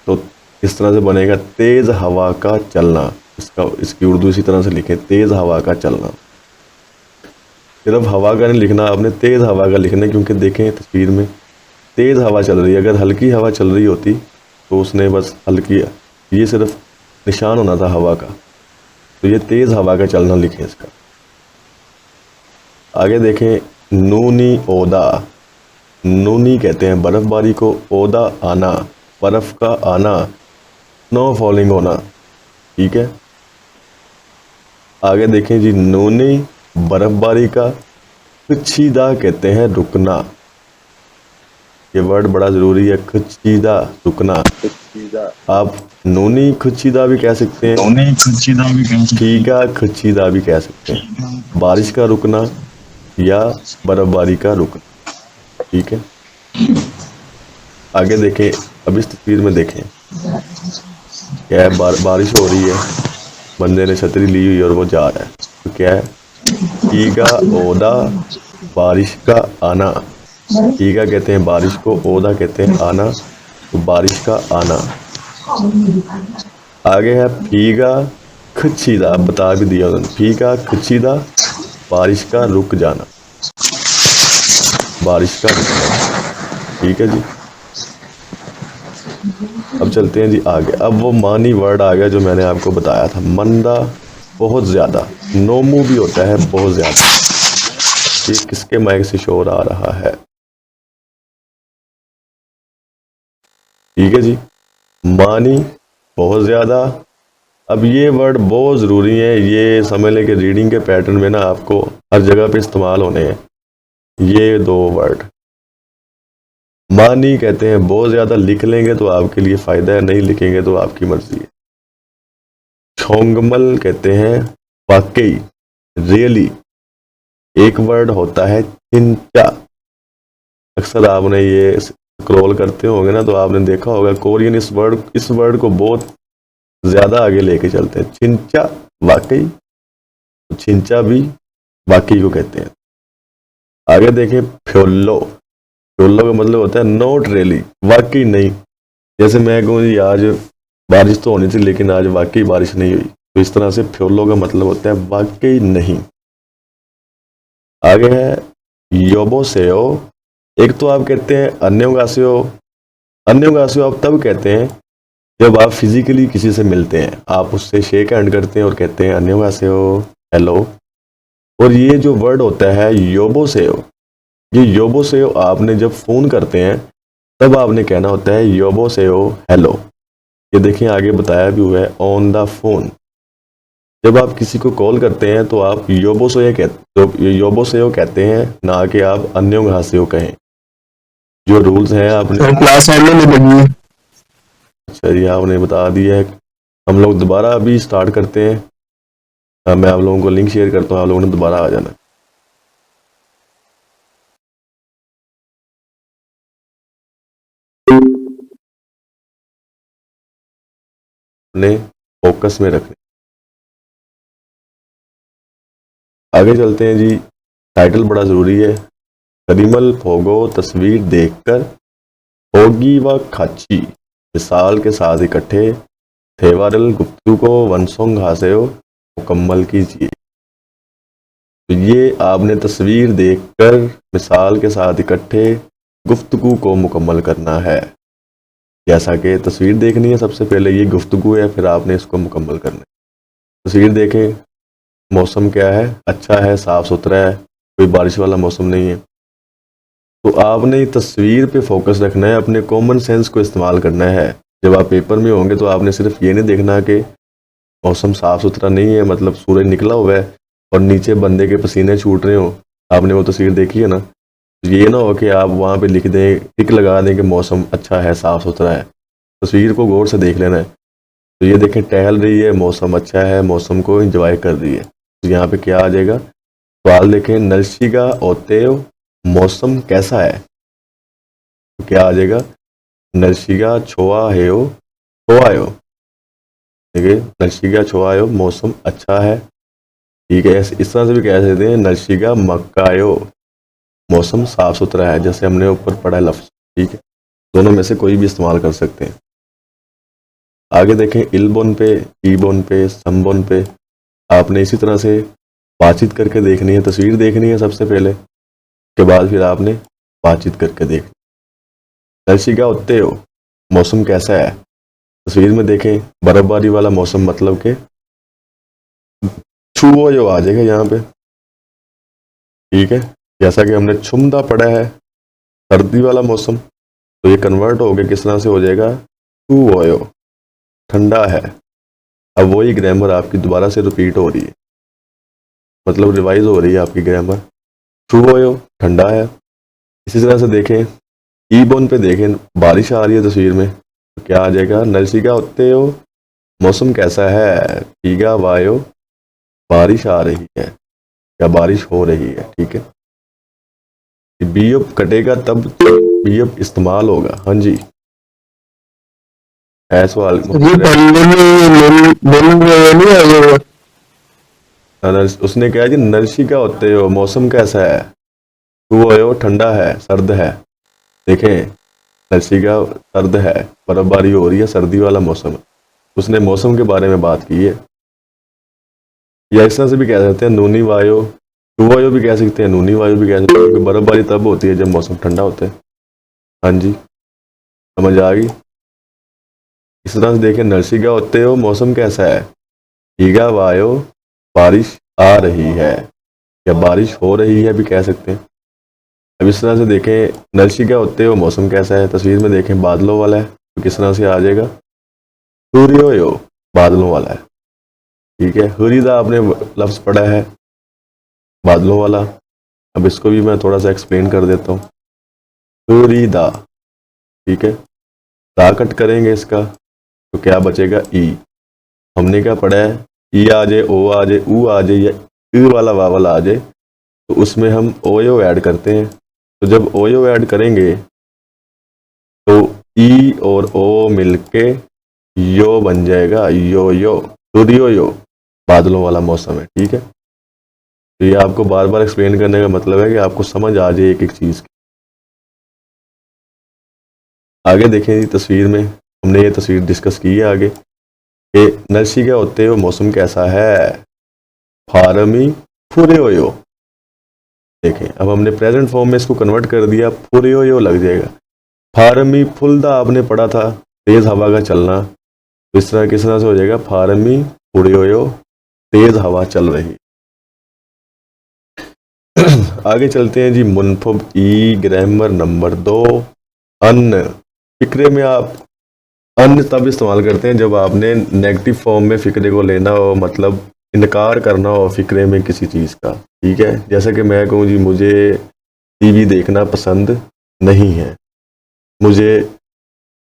तो इस तरह से बनेगा तेज़ हवा का चलना। इसकी उर्दू इसी तरह से लिखें, तेज़ हवा का चलना। सिर्फ हवा का नहीं लिखना आपने, तेज़ हवा का लिखना है, क्योंकि देखें तस्वीर में तेज़ हवा चल रही है। अगर हल्की हवा चल रही होती तो उसने बस हल्की, ये सिर्फ निशान होना था हवा का, तो ये तेज़ हवा का चलना लिखें इसका। आगे देखें नूनी ओदा, नूनी कहते हैं बर्फबारी को, ओदा आना, बर्फ का आना, स्नो फॉलिंग होना। ठीक है, आगे देखें जी, नूनी बर्फबारी का, खचीदा कहते हैं रुकना। ये वर्ड बड़ा जरूरी है, खचीदा रुकना। आप नूनी खचीदा भी कह सकते हैं, फीका खचीदा भी कह सकते हैं, बारिश का रुकना या बर्फबारी का रुकना। ठीक है, आगे देखें, अब इस तस्वीर में देखें क्या है, बारिश हो रही है, बंदे ने छतरी ली हुई और वो जा रहा है, तो क्या है, फीका ओदा, बारिश का आना। फीका कहते हैं बारिश को, ओदा कहते हैं आना, तो बारिश का आना। आगे है फीगा खचीदा, बता भी दिया उन्होंने, फीगा खचीदा, बारिश का रुक जाना, बारिश का रुकना। ठीक है जी, अब चलते हैं जी आगे। अब वो मानी वर्ड आ गया जो मैंने आपको बताया था, मंदा बहुत ज्यादा, नोमू भी होता है बहुत ज्यादा। ये किसके माइक से शोर आ रहा है? ठीक है जी, मानी बहुत ज्यादा। अब ये वर्ड बहुत ज़रूरी है, ये समझ लें कि रीडिंग के पैटर्न में ना आपको हर जगह पे इस्तेमाल होने हैं ये दो वर्ड। मानी कहते हैं बहुत ज़्यादा, लिख लेंगे तो आपके लिए फ़ायदा है, नहीं लिखेंगे तो आपकी मर्जी है। छोंगमल कहते हैं वाकई, रियली। एक वर्ड होता है चिंचा। अक्सर आपने ये स्क्रॉल करते होंगे ना तो आपने देखा होगा कोरियन इस वर्ड को बहुत ज्यादा आगे लेके चलते हैं। चिंचा वाकई, चिंचा भी वाकई को कहते हैं। आगे देखें, फ्योल्लो, फ्योल्लो का मतलब होता है नॉट रियली, वाकई नहीं। जैसे मैं कहूँ जी आज बारिश तो होनी थी लेकिन आज वाकई बारिश नहीं हुई, तो इस तरह से फ्योल्लो का मतलब होता है वाकई नहीं। आगे है योबोसेओ। एक तो आप कहते हैं अन्योगासेओ, अन्योगासेओ आप तब कहते हैं जब आप फिजिकली किसी से मिलते हैं, आप उससे शेक हैंड करते हैं और कहते हैं अन्योगासेओ, हेलो। और ये जो वर्ड होता है योबोसेओ, ये योबोसेओ आपने जब फोन करते हैं तब आपने कहना होता है योबोसेओ हेलो। ये देखें आगे बताया भी हुआ है, ऑन द फोन। जब आप किसी को कॉल करते हैं तो आप योबोसेओ कहते हैं, ना कि आप अन्योगासेओ कहें। जो रूल्स हैं आपने, क्लास में लगी। अच्छा जी आपने बता दिया है। हम लोग दोबारा अभी स्टार्ट करते हैं। मैं आप लोगों को लिंक शेयर करता हूँ, आप लोगों ने दोबारा आ जाना। अपने फोकस में रखने। आगे चलते हैं जी, टाइटल बड़ा ज़रूरी है। करीमल फोगो तस्वीर देखकर, होगी व खाची मिसाल के साथ इकट्ठे, थेवारल गुप्तू को वंसोंग हासेओ मुकम्मल कीजिए। तो ये आपने तस्वीर देखकर मिसाल के साथ इकट्ठे गुफ्तगू को मुकम्मल करना है। जैसा कि तस्वीर देखनी है सबसे पहले, ये गुफ्तगू है, फिर आपने इसको मुकम्मल करना है। तस्वीर देखें, मौसम क्या है, अच्छा है, साफ़ सुथरा है, कोई बारिश वाला मौसम नहीं है। तो आपने तस्वीर पे फोकस रखना है, अपने कॉमन सेंस को इस्तेमाल करना है। जब आप पेपर में होंगे तो आपने सिर्फ ये नहीं देखना कि मौसम साफ़ सुथरा नहीं है, मतलब सूरज निकला हुआ है और नीचे बंदे के पसीने छूट रहे हो। आपने वो तस्वीर देखी है ना, तो ये ना हो कि आप वहाँ पे लिख दें, टिक लगा दें कि मौसम अच्छा है, साफ़ सुथरा है। तस्वीर को गौर से देख लेना है। तो ये देखें, टहल रही है, मौसम अच्छा है, मौसम को एंजॉय कर रही है। तो यहाँ पे क्या आ जाएगा, सवाल देखें, नलशिगा ओतेओ, मौसम कैसा है, तो क्या आ जाएगा, नलशिगा छोआ हेओ छोआयो। देखिए, नलशिगा छोआयो, मौसम अच्छा है। ठीक है, इस तरह से भी कह सकते हैं, नलशिगा मक्कायो, मौसम साफ सुथरा है, जैसे हमने ऊपर पढ़ा है लफ्ज। ठीक है, दोनों में से कोई भी इस्तेमाल कर सकते हैं। आगे देखें, इलबोन पे, ईबोन पे, सम्बोन पे आपने इसी तरह से बातचीत करके देखनी है। तस्वीर देखनी है सबसे पहले, के बाद फिर आपने बातचीत करके देखनी। नलशिगा उत्ते हो, मौसम कैसा है। तस्वीर में देखें, बर्फबारी वाला मौसम, मतलब के छुओ जो आ जाएगा यहाँ पे। ठीक है, जैसा कि हमने छुमदा पढ़ा है सर्दी वाला मौसम, तो ये कन्वर्ट हो गया किस तरह से हो जाएगा टू ओयो, ठंडा है। अब वही ग्रामर आपकी दोबारा से रिपीट हो रही है, मतलब रिवाइज हो रही है आपकी ग्रामर। टू ओयो ठंडा है। इसी तरह से देखें ई बोन पे देखें, बारिश आ रही है तस्वीर में, तो क्या आ जाएगा नरसिका होते हो मौसम कैसा है, पीगा वायो बारिश आ रही है या बारिश हो रही है। ठीक है, बीएफ कटेगा तब बीएफ इस्तेमाल होगा। हाँ जी, है सवाल। ये पढ़ने में नहीं आएगा। उसने कहा जी नरसिका होते हो मौसम कैसा है, टू ओयो ठंडा है सर्द है। देखें नरसिका सर्द है, बर्फबारी हो रही है, सर्दी वाला मौसम है। उसने मौसम के बारे में बात की है। या इस तरह से भी कह सकते हैं नूनी वायु, टू वायु भी कह सकते हैं, नूनी वायु भी कह सकते हैं, क्योंकि बर्फबारी तब होती है जब मौसम ठंडा होता है। हाँ जी, समझ आ गई। इस तरह से देखें नरसिका होते हो मौसम कैसा है, ईगा वायु बारिश आ रही है या बारिश हो रही है भी कह सकते हैं। अब इस तरह से देखें नरसिका होते हो मौसम कैसा है, तस्वीर में देखें बादलों वाला है, तो किस तरह से आ जाएगा सूर्योयो, बादलों वाला है। ठीक है, हुरीदा आपने लफ्ज़ पढ़ा है बादलों वाला। अब इसको भी मैं थोड़ा सा एक्सप्लेन कर देता हूँ। हुरीदा, ठीक है, दा कट करेंगे इसका तो क्या बचेगा ई। हमने क्या पढ़ा है ई आ जाए, ओ आ जाए, ऊ आ जाए या ई वाला वावल आ जाए, तो उसमें हम ओयो ऐड करते हैं। तो जब ओयो ऐड करेंगे तो ई और ओ मिलके यो बन जाएगा, यो यो, सूर्यो यो, बादलों वाला मौसम है। ठीक है, तो ये आपको बार बार एक्सप्लेन करने का मतलब है कि आपको समझ आ जाए एक एक चीज़ की। आगे देखें तस्वीर में, हमने ये तस्वीर डिस्कस की है आगे कि नरसिका होते हो मौसम कैसा है, फारमी फुरेयो। देखें अब हमने प्रेजेंट फॉर्म में इसको कन्वर्ट कर दिया, फुरेयो लग जाएगा। फारमी फुलदा आपने पढ़ा था तेज हवा का चलना, तो इस तरह किस तरह से हो जाएगा फारमी फुरेयो, तेज हवा चल रही। आगे चलते हैं जी, मुनफब ई ग्रामर नंबर 2, अन्न। फिक्रे में आप अन्न तब इस्तेमाल करते हैं जब आपने नेगेटिव फॉर्म में फिक्रे को लेना हो, मतलब इनकार करना हो फिक्रे में किसी चीज़ का। ठीक है, जैसे कि मैं कहूँ जी मुझे टीवी देखना पसंद नहीं है, मुझे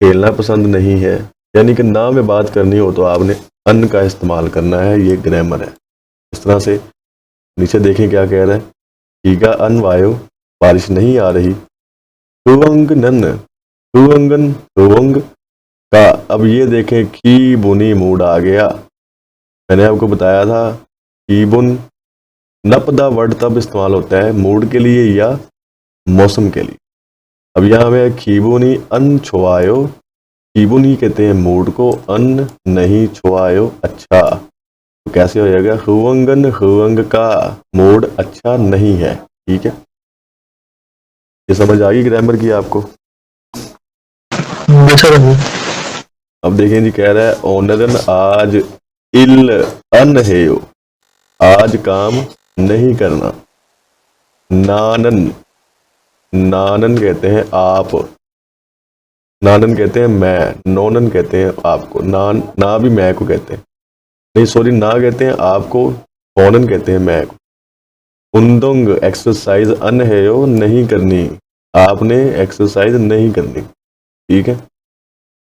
खेलना पसंद नहीं है, यानी कि ना में बात करनी हो तो आपने अन्न का इस्तेमाल करना है। ये ग्रामर है। इस तरह से नीचे देखें क्या कह रहा है, ईगा अन वायु बारिश नहीं आ रही, रुवंग नन रुवंगन रुवंग का। अब ये देखें की बुनी मूड आ गया। मैंने आपको बताया था की बुन नपदा वर्ड तब इस्तेमाल होता है मूड के लिए या मौसम के लिए। अब यहाँ में खीबुनी अन छुआयो, खीबुनी कहते हैं मूड को, अन नहीं छुआयो अच्छा, तो कैसे हो जाएगा हुवंगन हुवंग का मूड अच्छा नहीं है। ठीक है, ये समझ आ गई ग्रामर की आपको। अब देखें जी, कह रहा है ओनरन आज इल अन है, आज काम नहीं करना। नानन, नानन कहते हैं आप, नानन कहते हैं मैं, नोनन कहते हैं आपको, नान ना भी मैं को कहते हैं, नहीं सॉरी ना कहते हैं आपको, फोनन कहते हैं मैं को। उन्दुंग एक्सरसाइज अन है यो नहीं करनी, आपने एक्सरसाइज नहीं करनी। ठीक है,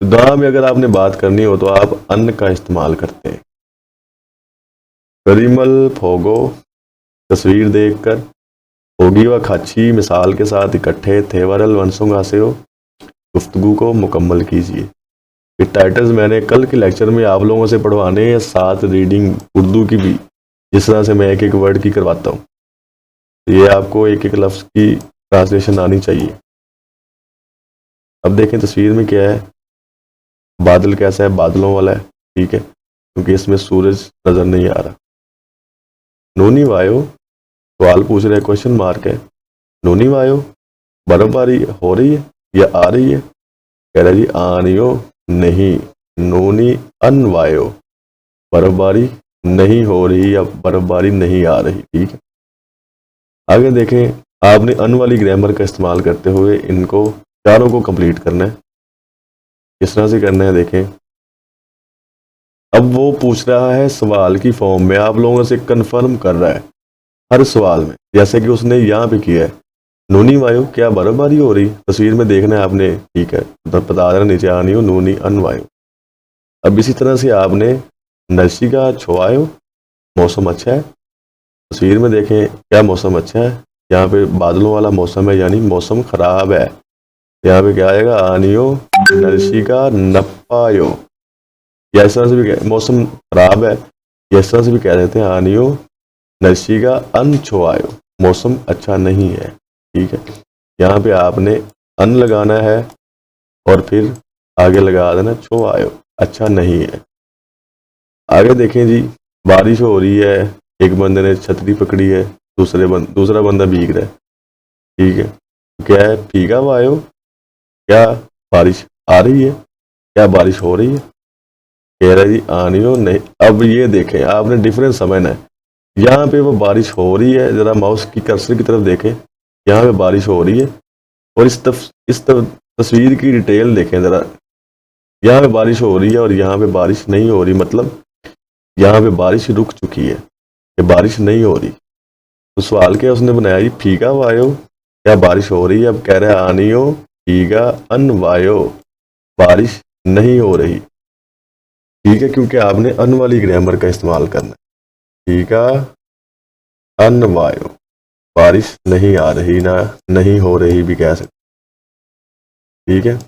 दा में अगर आपने बात करनी हो तो आप अन्न का इस्तेमाल करते हैं। करीमल फोगो, तस्वीर देखकर, होगी व खाची मिसाल के साथ इकट्ठे थे वरल वंशों से हो, गुफ्तगू को मुकम्मल कीजिए। ये टाइटल्स मैंने कल के लेक्चर में आप लोगों से पढ़वाने हैं, साथ रीडिंग उर्दू की भी, जिस तरह से मैं एक एक वर्ड की करवाता हूँ। ये आपको एक एक लफ्ज़ की ट्रांसलेशन आनी चाहिए। अब देखें तस्वीर में क्या है, बादल कैसा है, बादलों वाला है। ठीक है, क्योंकि इसमें सूरज नज़र नहीं आ रहा। नूनी वायु, सवाल पूछ रहे, क्वेश्चन मार्क है, नूनी वायु बर्फबारी हो रही है या आ रही है, कह रहा जी आनियो नहीं, नूनी अन वायु बर्फबारी नहीं हो रही या बर्फबारी नहीं आ रही। ठीक है, आगे देखें आपने अन वाली ग्रामर का इस्तेमाल करते हुए इनको चारों को कंप्लीट करना है। किस तरह से करना है देखें। अब वो पूछ रहा है सवाल की फॉर्म में, आप लोगों से कंफर्म कर रहा है हर सवाल में, जैसे कि उसने यहाँ पे किया है। नूनी वायु क्या बर्फबारी हो रही, तस्वीर में देखना है आपने, ठीक है, तो बता देना नीचे आनी हो नूनी अन वायु। अब इसी तरह से आपने नर्सिका छुआयो, मौसम अच्छा है, तस्वीर में देखें क्या मौसम अच्छा है, यहाँ पे बादलों वाला मौसम है यानी मौसम खराब है। यहाँ पे क्या आएगा, आनियो नर्सिका नपायो, या इस तरह से भी मौसम खराब है, या इस तरह से भी कह देते हैं आनियो नर्सिका अनछुआयो, मौसम अच्छा नहीं है। ठीक है, यहाँ पे आपने अन लगाना है और फिर आगे लगा देना छुआयो, अच्छा नहीं है। आगे देखें जी, बारिश हो रही है, एक बंदे ने छतरी पकड़ी है, दूसरा बंदा भीग रहा है। ठीक है, क्या है, भीगा हुआ आयो, क्या बारिश आ रही है, क्या बारिश हो रही है, कह रहा है जी आनी हो नहीं। अब ये देखें, आपने डिफरेंस समझना है। यहाँ पे वो बारिश हो रही है, जरा माउस की कर्सर की तरफ देखें, यहाँ पे बारिश हो रही है, और इस तस्वीर की डिटेल देखें जरा, यहाँ पे बारिश हो रही है और यहाँ पे बारिश नहीं हो रही, मतलब यहाँ पे बारिश रुक चुकी है, ये बारिश नहीं हो रही। तो सवाल क्या उसने बनाया जी, फीका वायो, क्या बारिश हो रही है, अब कह रहा है आनी हो फीका अन वायो, बारिश नहीं हो रही। ठीक है, क्योंकि आपने अन वाली ग्रामर का इस्तेमाल करना है। फीका अन वायो, बारिश नहीं आ रही, ना नहीं हो रही भी कह सकते। ठीक है,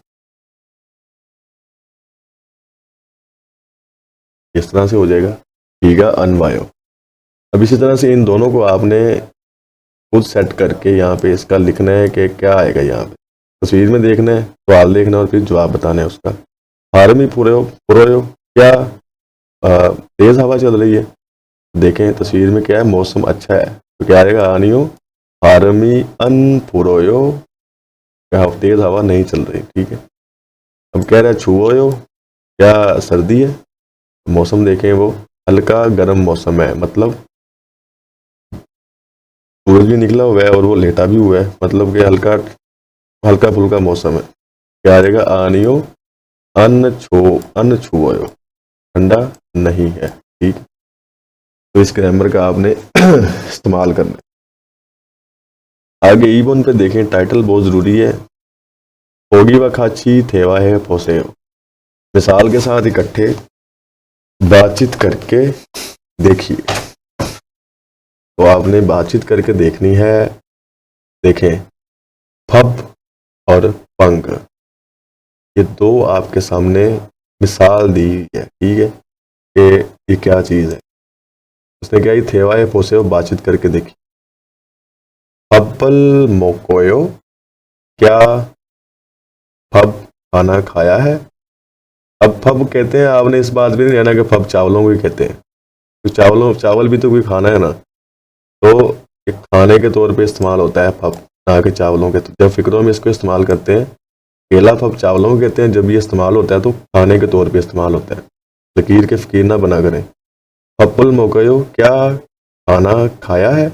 इस तरह से हो जाएगा फीका अन वायो। अब इसी तरह से इन दोनों को आपने खुद सेट करके यहाँ पे इसका लिखना है कि क्या आएगा। यहाँ पे तस्वीर में देखना है, सवाल देखना और फिर जवाब बताना है उसका। फार्मी पुरोयो, क्या तेज हवा चल रही है, देखें तस्वीर में क्या है, मौसम अच्छा है, तो क्या आएगा, आनियो फार्मी अन पुरोयो, क्या तेज हवा नहीं चल रही। ठीक है, अब कह रहा है छुओयो, क्या सर्दी है, मौसम देखें वो हल्का गर्म मौसम है, मतलब सूरज भी निकला हुआ है और वो लेटा भी हुआ है, मतलब कि हल्का हल्का फुल्का मौसम है। क्या आएगा, आनियो अन छुओयो, ठंडा नहीं है। ठीक, तो इस ग्रामर का आपने इस्तेमाल करना है। आगे ईबन पे देखें, टाइटल बहुत ज़रूरी है। होगी व खाची थेवा है फोसे, मिसाल के साथ इकट्ठे बातचीत करके देखिए। तो आपने बातचीत करके देखनी है। देखें, फब और पंग, ये दो आपके सामने मिसाल दी हुई है। ठीक है, कि ये क्या चीज़ है। उसने क्या, ये थेवाए पोसे बातचीत करके देखी। फब्बल मोकोयो, क्या फब खाना खाया है। अब फब कहते हैं, आपने इस बात भी नहीं रहना कि फब चावलों को ही कहते हैं, तो चावल भी तो कोई खाना है ना, तो एक खाने के तौर पे इस्तेमाल होता है फब, ना कि चावलों के। तो जब फिक्रों में इसको इस्तेमाल करते हैं, केला फब चावलों को कहते हैं, जब ये इस्तेमाल होता है तो खाने के तौर पे इस्तेमाल होता है। लकीर के फकीर ना बना करें। फप्पल मोकयो, क्या खाना खाया है।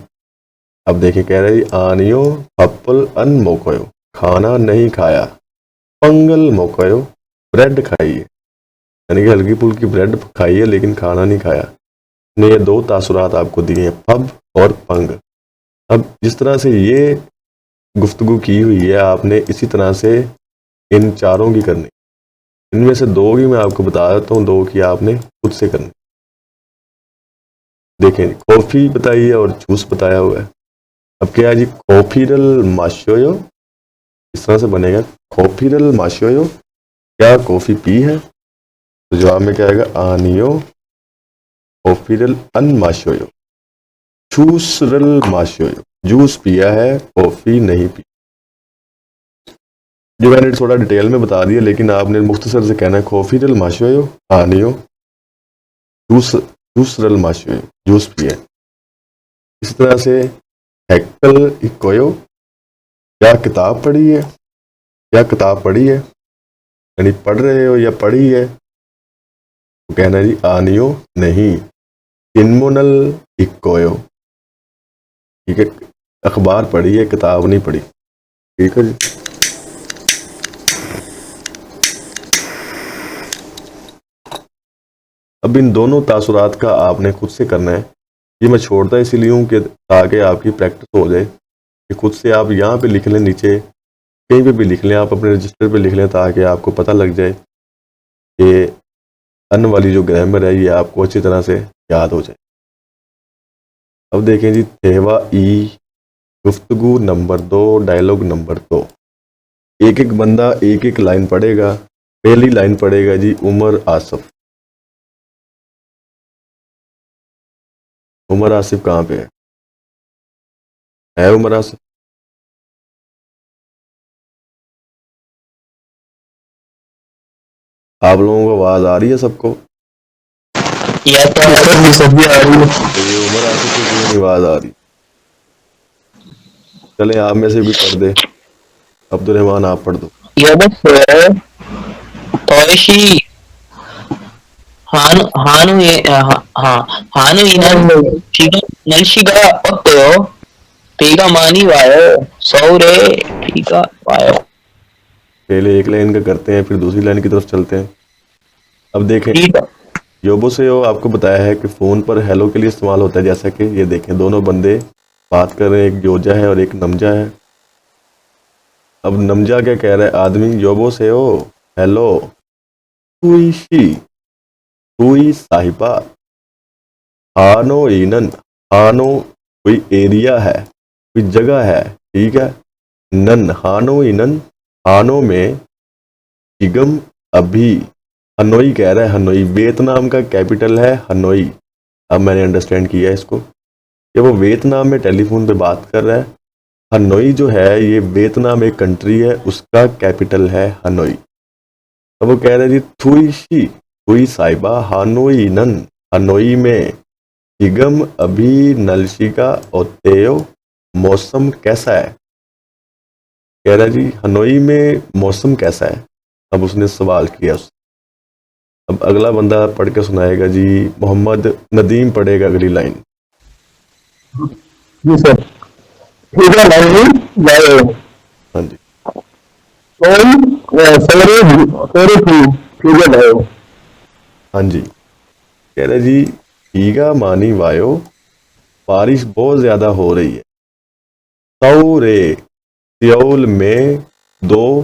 अब देखिए, कह रहे आनियो फप्पल अन मोकयो, खाना नहीं खाया। पंगल मोकयो, ब्रेड खाइए, यानी कि हल्की फुल्की ब्रेड खाइए लेकिन खाना नहीं खाया। ने ये दो तासुरात आपको दिए हैं, फब और पंग। अब जिस तरह से ये गुफ्तगू की हुई है, आपने इसी तरह से इन चारों की करनी। इनमें से दो की मैं आपको बता देता हूँ, दो की आपने खुद से करनी। देखें, कॉफ़ी बताई है और जूस बताया हुआ है। अब क्या है जी, कॉफीरल माशोयो, इस तरह से बनेगा, कॉफीरल माशोयो, क्या कॉफ़ी पी है। तो जवाब में क्या आएगा, आनियो कॉफीरल अन माशोयो, जूसरल माशोयो, जूस पिया है, कॉफ़ी नहीं पी। जो मैंने थोड़ा डिटेल में बता दिया, लेकिन आपने मुख्तसर से कहना है, कॉफीरल माशोयो आनियो जूसरल माशोयो, जूस पिया। इस तरह से हैकल इकोयो, क्या किताब पढ़ी है, क्या किताब पढ़ी है, यानी पढ़ रहे हो या पढ़ी है। तो कहना जी, आनियो नहीं, इनमोनल इकोयो। ठीक है, अखबार पढ़ी है, किताब नहीं पढ़ी। ठीक है जी। अब इन दोनों तासुरात का आपने खुद से करना है। ये मैं छोड़ता इसीलिए हूँ कि ताकि आपकी प्रैक्टिस हो जाए, कि खुद से आप यहाँ पे लिख लें, नीचे कहीं पे भी लिख लें, आप अपने रजिस्टर पे लिख लें, ताकि आपको पता लग जाए कि अन वाली जो ग्रामर है ये आपको अच्छी तरह से याद हो जाए। अब देखें जी, थेवा ई गुफ्तगू नंबर 2, डायलॉग नंबर 2। एक एक बंदा एक एक लाइन पढ़ेगा। पहली लाइन पढ़ेगा जी उमर आसिफ। उमर आसिफ कहाँ पे है उमर आसिफ? आप लोगों को आवाज आ रही है सबको? या तो सर जी सब्जी आ रही है। तो ये उमर आसिफ को क्यों नहीं आवाज आ रही? चले आप में से भी पढ़ दे। अब्दुलरहमान आप पढ़ दो। या बस तोशी हानु हानु इनन नलशिगा ओत्तो पीगा मानी वायो सौरे पीगा वायो। पहले एक लाइन का करते हैं, फिर दूसरी लाइन की तरफ चलते हैं। अब देखें, ठीक है। योबो से आपको बताया है कि फ़ोन पर हेलो के लिए इस्तेमाल होता है। जैसा कि ये देखें, दोनों बंदे बात कर रहे हैं, एक योजा है और एक नमजा है। अब नमजा क्या कह रहा है? आदमी योबो से हो हेलो, हुई शी, हुई साहिबा, हानो इनन। हानो कोई एरिया है, कोई जगह है, ठीक है। नन हानो इनन, हानो में, इगम अभी। हनोई कह रहा है, हनोई वियतनाम का कैपिटल है हनोई। अब मैंने अंडरस्टैंड किया इसको कि वो वियतनाम में टेलीफोन पे बात कर रहा है। हनोई जो है ये वियतनाम एक कंट्री है, उसका कैपिटल है हनोई। अब वो कह रहे हैं जी थुई शी, थुई साहिबा, हानोई नन, हनोई में, हिगम अभी नलशिका ओतेयो, मौसम कैसा है? कह रहा है जी हनोई में मौसम कैसा है। अब उसने सवाल किया उससे। अब अगला बंदा पढ़ के सुनाएगा जी, मोहम्मद नदीम पढ़ेगा अगली लाइन। जी सर। ठीक है नहीं जाओ। हाँ जी, कोई सौरे ठीक है जाओ। हाँ जी। कह रहे जी हीगा मानी वायो, बारिश बहुत ज्यादा हो रही है। सौरे, सियोल में, दो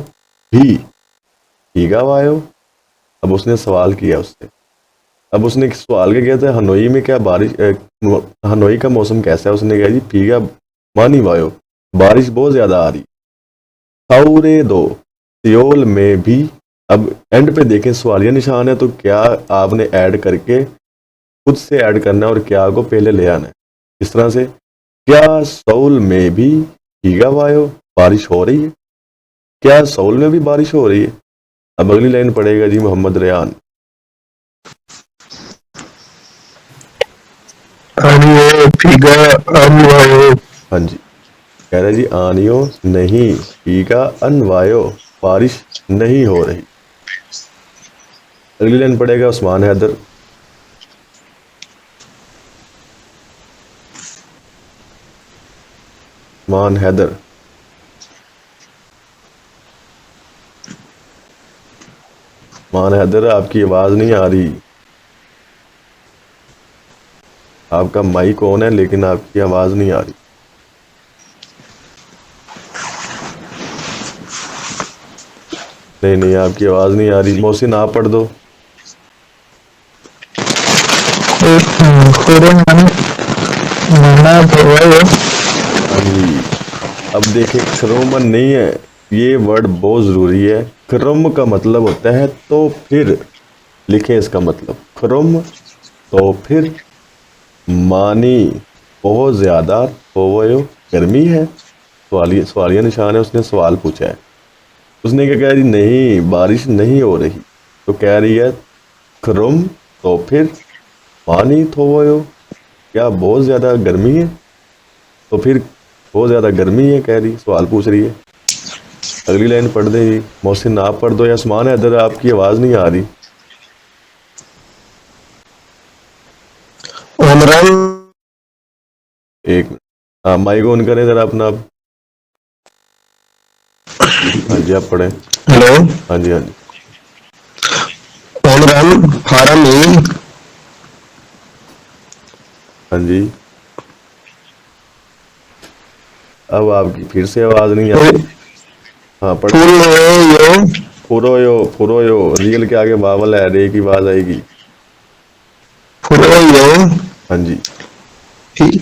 भी, हीगा वायो। अब उसने सवाल किया उससे। अब उसने सवाल क्या किया था, हनोई में क्या बारिश हनोई का मौसम कैसा है? उसने कहा जी फीगा मानी वायो, बारिश बहुत ज्यादा आ रही। सौरे दो, सियोल में भी। अब एंड पे देखें सवालिया निशान है, तो क्या आपने ऐड करके खुद से ऐड करना है और क्या को पहले ले आना है। इस तरह से, क्या सौल में भी भीगा वायो, बारिश हो रही है? क्या सौल में भी बारिश हो रही है? अब अगली लाइन पढ़ेगा जी मोहम्मद रेहान। हाँ जी, कह रहे जी आनियो नहीं, भीगा अनवायो, बारिश नहीं हो रही। अगली लाइन पढ़ेगा उस्मान हैदर। उस्मान हैदर, उस्मान हैदर आपकी आवाज नहीं आ रही। आपका माइक ऑन है लेकिन आपकी आवाज नहीं आ रही। नहीं नहीं, आपकी आवाज नहीं आ रही। मोहसिन आप पढ़ दो। हाँ जी। अब देखें, खरोमन नहीं है, ये वर्ड बहुत ज़रूरी है। खरम का मतलब होता है तो फिर। लिखें इसका मतलब, खरम तो फिर, मानी बहुत ज़्यादा, तो वो गर्मी है। सवालिया निशान है, उसने सवाल पूछा है। उसने क्या कह रही, नहीं बारिश नहीं हो रही। तो कह रही है खरम तो फिर, मानी तो वो क्या बहुत ज़्यादा गर्मी है? तो फिर बहुत ज़्यादा गर्मी है कह रही, सवाल पूछ रही है। अगली लाइन पढ़ दे जी मोहसिन, आप पढ़ दो या उस्मान हैदर आपकी आवाज़ नहीं आ रही। एक मिनट, हाँ, माइक ऑन करें जरा अपना आप। हाँ जी, आप पढ़ें। हेलो। हाँ जी, हाँ जी। ओनरन फारमी हाँ जी, अब आपकी फिर से आवाज नहीं आ रही। हाँ, पढ़। फुलोयो फुरोयो, फुरोयो, रियल के आगे वावल है, रे की आवाज आएगी। फुलोयो हाँ जी। फि-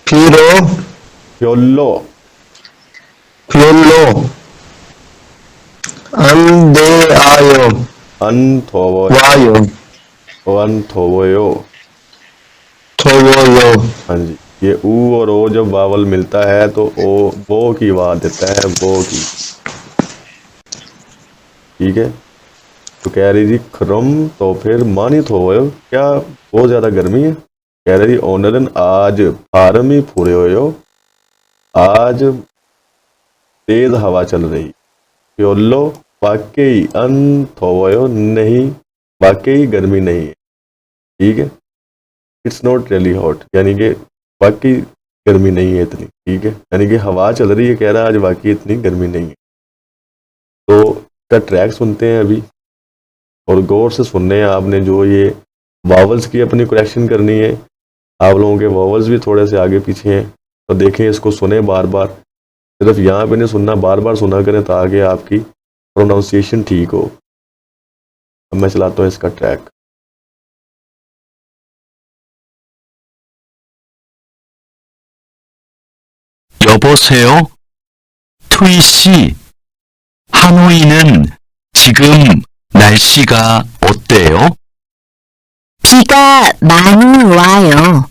फिरो फ्योल्लो, फ्योलो अंदे आयो अनथोवो, वायो अनथोवोयो। थोवोयो। हाँ जी, ये ऊ और ओ जब वावल मिलता है तो ओ वो की आवाज देता है, वो की। ठीक है, तो कह रही थी खरम, तो फिर मानित हो क्या बहुत ज्यादा गर्मी है। कह रही थी ओनरन आज फार्म ही फूरे हो, आज तेज हवा चल रही। प्योलो, वाकई अनथोवयो, नहीं वाकई गर्मी नहीं है। ठीक है, इट्स नॉट रियली हॉट, यानी कि वाकई गर्मी नहीं है इतनी। ठीक है, यानी कि हवा चल रही है, कह रहा है आज वाकई इतनी गर्मी नहीं है। तो का ट्रैक सुनते हैं अभी, और गौर से सुनने हैं आपने। जो ये वावल्स की अपनी करेक्शन करनी है, आप लोगों के वावल्स भी थोड़े से आगे पीछे हैं, तो देखें, इसको सुने बार बार। सिर्फ यहाँ पे नहीं सुनना, बार बार सुना करें ताकि आपकी प्रोनाउंसिएशन ठीक हो। अब मैं चलाता हूँ इसका ट्रैक। 여보세요? 투이 씨, 하노이는 지금 날씨가 어때요? 비가 많이 와요.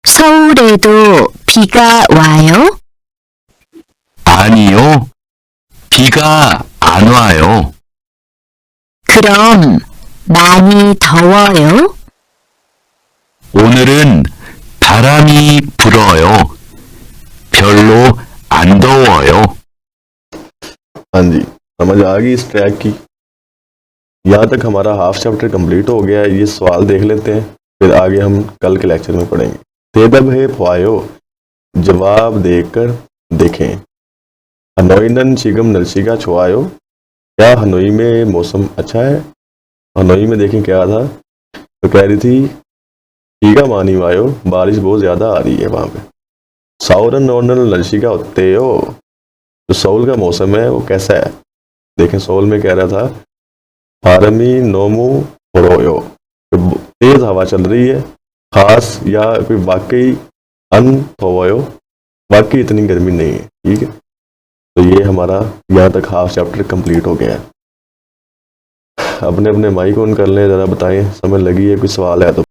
서울에도 비가 와요? 아니요, 비가 안 와요. 그럼 많이 더워요? 오늘은 바람이 불어요. 별로 안 더워요. हाँ जी, समझ आ गई इस ट्रैक की। यहाँ तक हमारा हाफ चैप्टर कंप्लीट हो गया है। ये सवाल देख लेते हैं, फिर आगे हम कल के लेक्चर में पढ़ेंगे। तेदब है ख्वायो, जवाब देकर देखें। हनोईनन शिगम नलशिका छुआयो, क्या हनोई में मौसम अच्छा है। हनोई में देखें क्या था, तो कह रही थी टीका मानी वायो, बारिश बहुत ज़्यादा आ रही है वहाँ पे। साउरन नॉर्नल नलशिका होते हो, जो सऊल का मौसम है वो कैसा है। देखें, सऊल में कह रहा था फारमी नोमू होरोयो, तो तेज हवा चल रही है, खास या कोई वाकई अन थोवयो, वाकई इतनी गर्मी नहीं है। ठीक है, तो ये हमारा यहाँ तक हाफ चैप्टर कंप्लीट हो गया है। अपने अपने माइक ऑन कर लें, ज़रा बताएं समझ लगी है, कोई सवाल है तो।